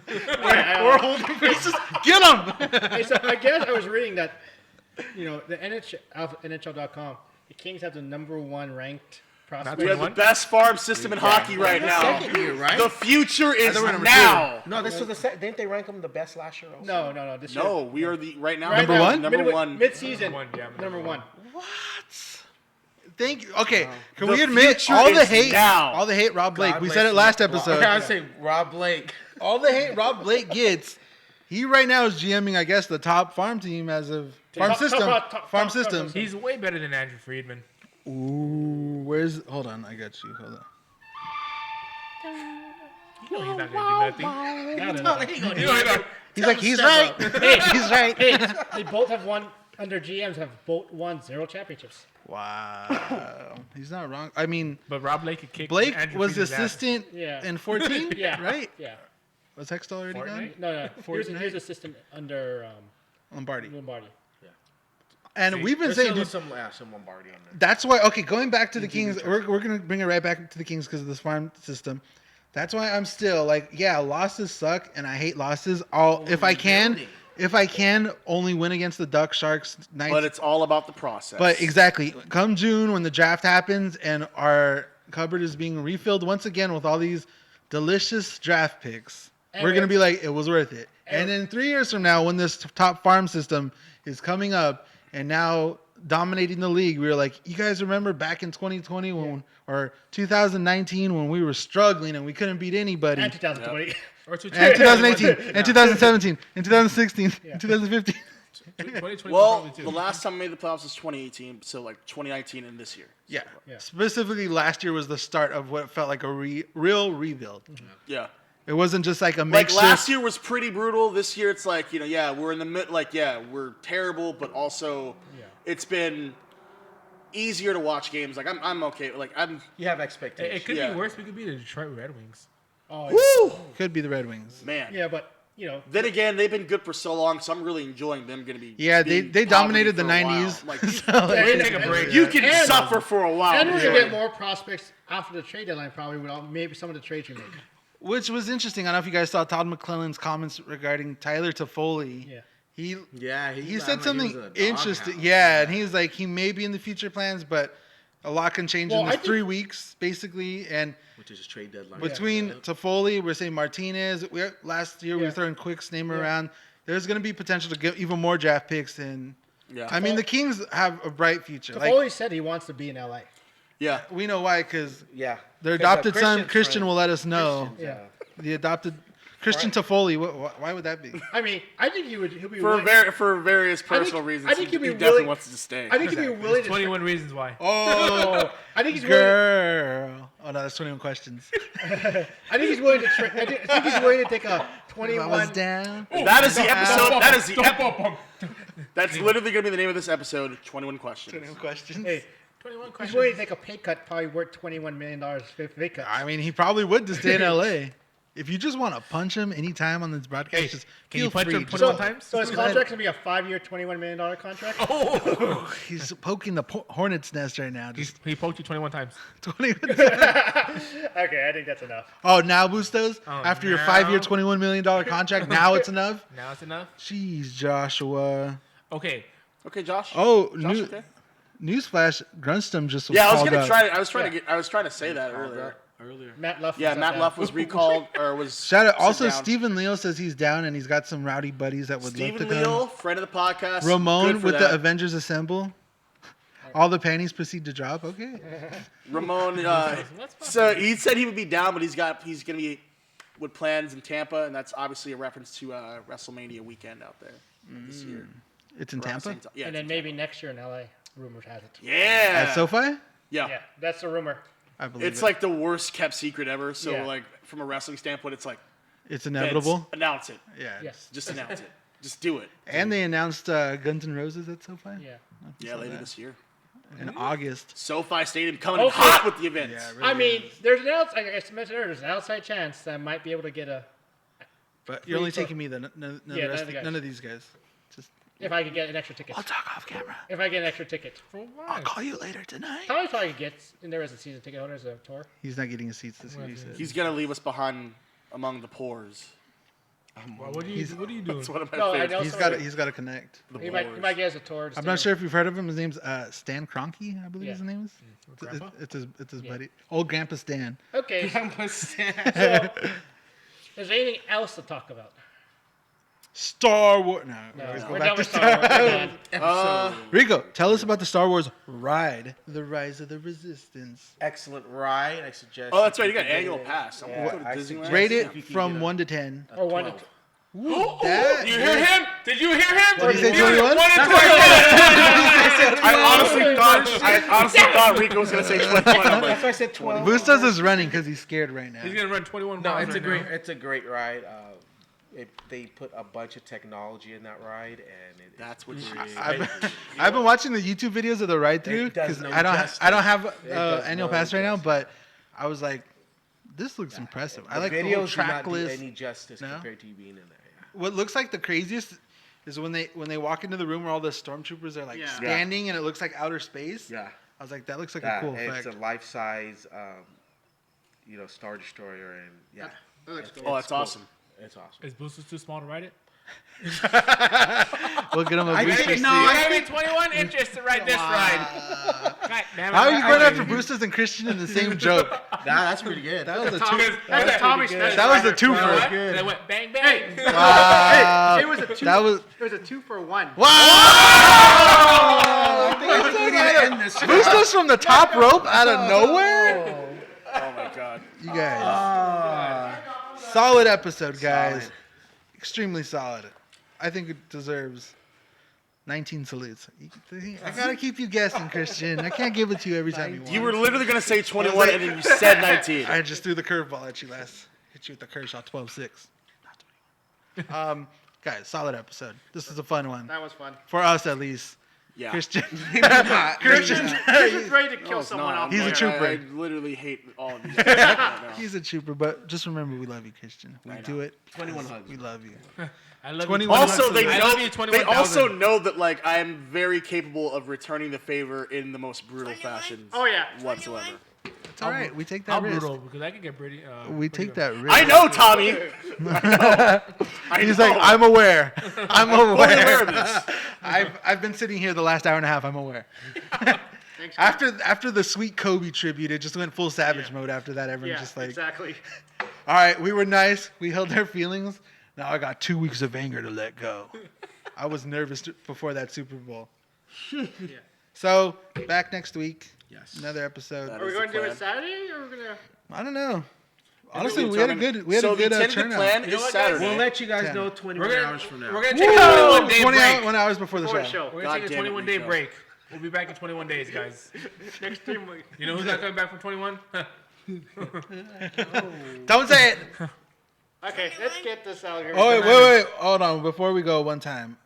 We're holding faces. Get him. Hey, so I guess I was reading that, the NHL.com, the Kings have the number one ranked prospect. We have the best farm system in hockey right now. Second year, right? The future is thought we were number now. No, this was didn't they rank him the best last year? Also? No. This No, year. we are right now. Right Number now, one? Number one. Mid-season. Number one. Number one. Thank you. Okay, can The we admit future all the is hate? now. All the hate Rob Blake. God We bless said it you. last I episode. was say Rob Blake. All the hate Rob Blake gets. He right now is GMing, I guess, the top farm team as of farm Top system. He's way better than Andrew Friedman. Ooh, where's? Hold on, I got you. Hold on. You know he's not gonna do nothing. He's like, he's right. He's right. Hey, they both have won under GMs have both won 0 championships. Wow, he's not wrong. I mean, But Rob Blake could kick. Blake Andrew was the Friedman's ass. assistant Yeah. in 14, Yeah. right? Yeah. Was Hextall already done? Fortnite? No. He was assistant under Lombardi. Lombardi. And we've been There's saying, still dude, some Lombardi on there. that's why. Okay, going back to the Kings, we're gonna bring it right back to the Kings because of this farm system. That's why I'm still like, yeah, losses suck, and I hate losses. If I can, only win against the Ducks, Sharks, Knights. But it's all about the process. But exactly, come June when the draft happens and our cupboard is being refilled once again with all these delicious draft picks, we're gonna be like, it was worth it. And then 3 years from now, when this top farm system is coming up and now dominating the league, we were like, you guys remember back in 2020 when, or 2019 when we were struggling and we couldn't beat anybody, And 2020. Or and 2018, and 2017, and 2016, and 2015. 2020 well, probably too. the last time we made the playoffs was 2018, so like 2019 and this year. Yeah. Yeah. Specifically, last year was the start of what felt like a real rebuild. Yeah. It wasn't just like a Like makeshift. last year was pretty brutal. This year it's like, we're in the mid. Like, we're terrible, but also it's been easier to watch games. Like I'm okay. Like You have It expectations. could Yeah. be worse. We could be the Detroit Red Wings. Oh, woo, Could be the Red Wings. man. yeah, but Then again, they've been good for so long, so I'm really enjoying them. Going to be Yeah, being they dominated the poverty for a while. 90s. Like, So, like, We're gonna take a break. you can And- suffer for a while. and we're before- gonna get more prospects after the trade deadline, probably without maybe some of the trades we make. which was interesting. I don't know if you guys saw Todd McClellan's comments regarding Tyler Toffoli. Yeah. He said something interesting. Yeah, and he's like, he may be in the future plans, but a lot can change Well, in I this think- 3 weeks, basically. And Which is a trade deadline. between Toffoli, we're saying Martinez. Last year we were Yeah. throwing Quick's name around. There's going to be potential to get even more draft picks. And Yeah. I mean, the Kings have a bright future. Toffoli said he wants to be in LA. Yeah. We know why, because Yeah. their 'Cause, adopted son Christian's Christian friend- will let us know. Christian's, The adopted Christian Toffoli. Why would that be? I mean, I think he'll be For willing. for various personal think- reasons, I think he he'd be definitely willing- wants to stay. I think he'd be willing to. 21 reasons why. Oh, I think he's willing. girl. Oh no, that's 21 questions. I think he's willing to. I think he's willing to take a If I was 21. down. That is the episode. That is the. Don't That's literally going to be the name of this episode. 21 questions. 21 questions. Hey, 21 he's questions. willing to take a pay cut, probably worth $21 million pay cut. I mean, he probably would to stay in LA. If you just want to punch him anytime on this broadcast, Hey, just can you feel punch free. him Just- 21 times? So his contract's gonna be a 5-year, $21 million contract. He's poking the hornet's nest right now. Just He poked you 21 times. 20. Okay, I think that's enough. Oh, now Bustos? Oh, After your now? 5-year, $21 million contract, now it's enough? Now it's enough. Jeez, Joshua. Okay, Okay, Josh. Oh, Josh, okay? Newsflash, Grunstom just Yeah, I was called gonna up. try. I was trying to say that earlier. Matt Luff. Yeah, Matt Luff was recalled or was. Shout out. sit Also, down. Stephen Leo says he's down and he's got some rowdy buddies that would Stephen love to Leo, come. friend of the podcast. Ramon good for with that. the Avengers Assemble. All the panties proceed to drop. Okay. Ramon. So he said he would be down, but he's gonna be with plans in Tampa, and that's obviously a reference to WrestleMania weekend out there this year. It's in Around Tampa. the same time. Yeah, And it's then in maybe Tampa. next year in LA. Rumors has it. Yeah. At SoFi. Yeah, that's the rumor. I believe It's it. like the worst kept secret ever. So Yeah. like from a wrestling standpoint, it's like It's inevitable. Vince, announce it. Yeah. Yes. Just announce it. Just do it. And they announced Guns N' Roses at SoFi. Yeah. Yeah, later this year. In August. SoFi Stadium coming in Okay. hot with the events. Yeah, really I mean, is. there's an outside. Like I mentioned earlier, there's an outside chance that I might be able to get a. But you're only for- taking me. None of these guys. Just. If I could get an extra ticket. I'll talk off camera. If I get an extra ticket. For what? I'll call you later tonight. Probably gets in there as a season ticket holder as a tour. He's not getting his seats this year. He said. He's gonna leave us behind among the pores. Well, what are you doing? That's one of my No, I favorites. know. He's got to connect. The He Boars. might get as a tour. I'm not sure if you've heard of him. His name's Stan Kroenke, I believe Yeah. his name is. Grandpa? It's his buddy. Old Grandpa Stan. Okay. So, is there anything else to talk about? Star Wars. No, No, let's go we're back done to with Star Wars. We're done. Rico, tell us about the Star Wars ride, The Rise of the Resistance. Excellent ride. I suggest. Oh, that's right. You if got can get annual it- pass. I'm Yeah, gonna go to I Disneyland. suggest Rate if it you can from get 1 to 10. Or one. 12. That- You hear him? Did you hear him? Did he say was 21? 1 and 21. I honestly thought Rico was gonna say 21. I'm like, That's why I said 12. Bustos is running because he's scared right now. He's gonna run 21 No, miles it's a right now. it's a great ride. They put a bunch of technology in that ride, and that's what I've been watching the YouTube videos of the ride through It does because no I don't justice. have does annual no pass right now, justice. but I was like, this looks impressive. I like the whole videos do track not do list. any justice No? compared to you being in there. Yeah. What looks like the craziest is when they walk into the room where all the stormtroopers are like Yeah. standing and it looks like outer space. Yeah. I was like, that looks like Yeah, a cool it's effect. a life-size, Star Destroyer, and yeah. Oh, that's awesome. It's awesome. Is Boosters too small to ride it? We'll get him a I booster think- seat. no, You I gotta be think- 21 inches to ride this ride. God damn it. How are you I- going I- after Boosters and Christian in the same joke? That's pretty good. That was a Tommy, two. that's Tommy special. That was a You know twofer. what? They went bang bang. Wow. It was a two. That was. It was a 2-for-1. Boosters from the top rope out of nowhere. Oh my god. You guys. Solid episode, guys. Solid. Extremely solid. I think it deserves 19 salutes. I gotta keep you guessing, Christian. I can't give it to you every time you want. You were literally gonna say 21 and then you said 19. I just threw the curveball at you last. Hit you with the curve shot, 12-6. Not 21. Guys, solid episode. This is a fun one. That was fun. For us, at least. Yeah. Christian. Christian's ready to kill No, it's someone not. off. He's a Like, trooper. I literally hate all of you guys right now. He's a trooper, but just remember, we love you, Christian. We do it. 21 hugs. We love you. I love 21 you. Also, they I know love you, they 21,000. also know that like I am very capable of returning the favor in the most brutal 21? fashion. Oh, yeah. Whatsoever. It's all right. We take How that risk. brutal, because I can get pretty. We pretty take good. that risk. I know, Tommy. I He's know. like, I'm aware. I'm fully aware aware. of this. I've been sitting here the last hour and a half. I'm aware. After the sweet Kobe tribute, it just went full savage mode. After that, everyone Yeah, just like, exactly. all right, we were nice. We held our feelings. Now I got 2 weeks of anger to let go. I was nervous before that Super Bowl. So back next week. Yes. Another episode. That Are we is going to the do it plan. Saturday or are we going to? I don't know. Honestly, we we had a determine- good so the tentative turnout. plan You know is what, guys? Saturday. We'll let you guys 10. know 21 We're gonna, hours from now. we're gonna take a 21-day 20 break. 1 hours before the Before show. the show. We're God gonna take a damn it, 21-day Rico. break. We'll be back in 21 days, guys. Next 3 weeks. You know who's not coming back from 21? Don't say it. Okay, let's get this out here. Oh, wait. Hold on. Before we go, one time.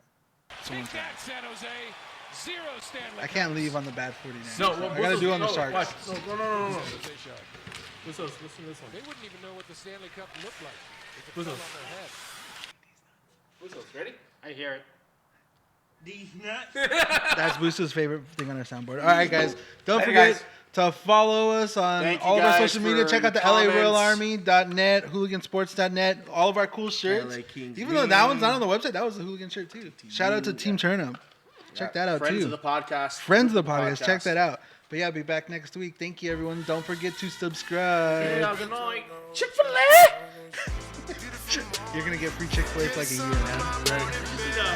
I can't leave on the bad 49. No, so I gotta do it on the Sharks. Watch. No. Listen to this one. They wouldn't even know what the Stanley Cup looked like if it Who's fell on those? their head. Ready? I hear it. That's Busto's favorite thing on our soundboard. All right, guys. Don't Later, forget guys. to follow us on Thank you all of our guys social media. for Check out the your comments. LARoyalArmy.net, hooligansports.net, all of our cool shirts. LA Kings Even though that one's not on the website, that was the Hooligan shirt too. Shout out to Team Turnup. Check that out Friends too. of the podcast. Friends of the podcast. Check that out. But yeah, I'll be back next week. Thank you, everyone. Don't forget to subscribe. Yeah, good night. Chick-fil-A. You're gonna get free Chick-fil-A for like a year now. Right.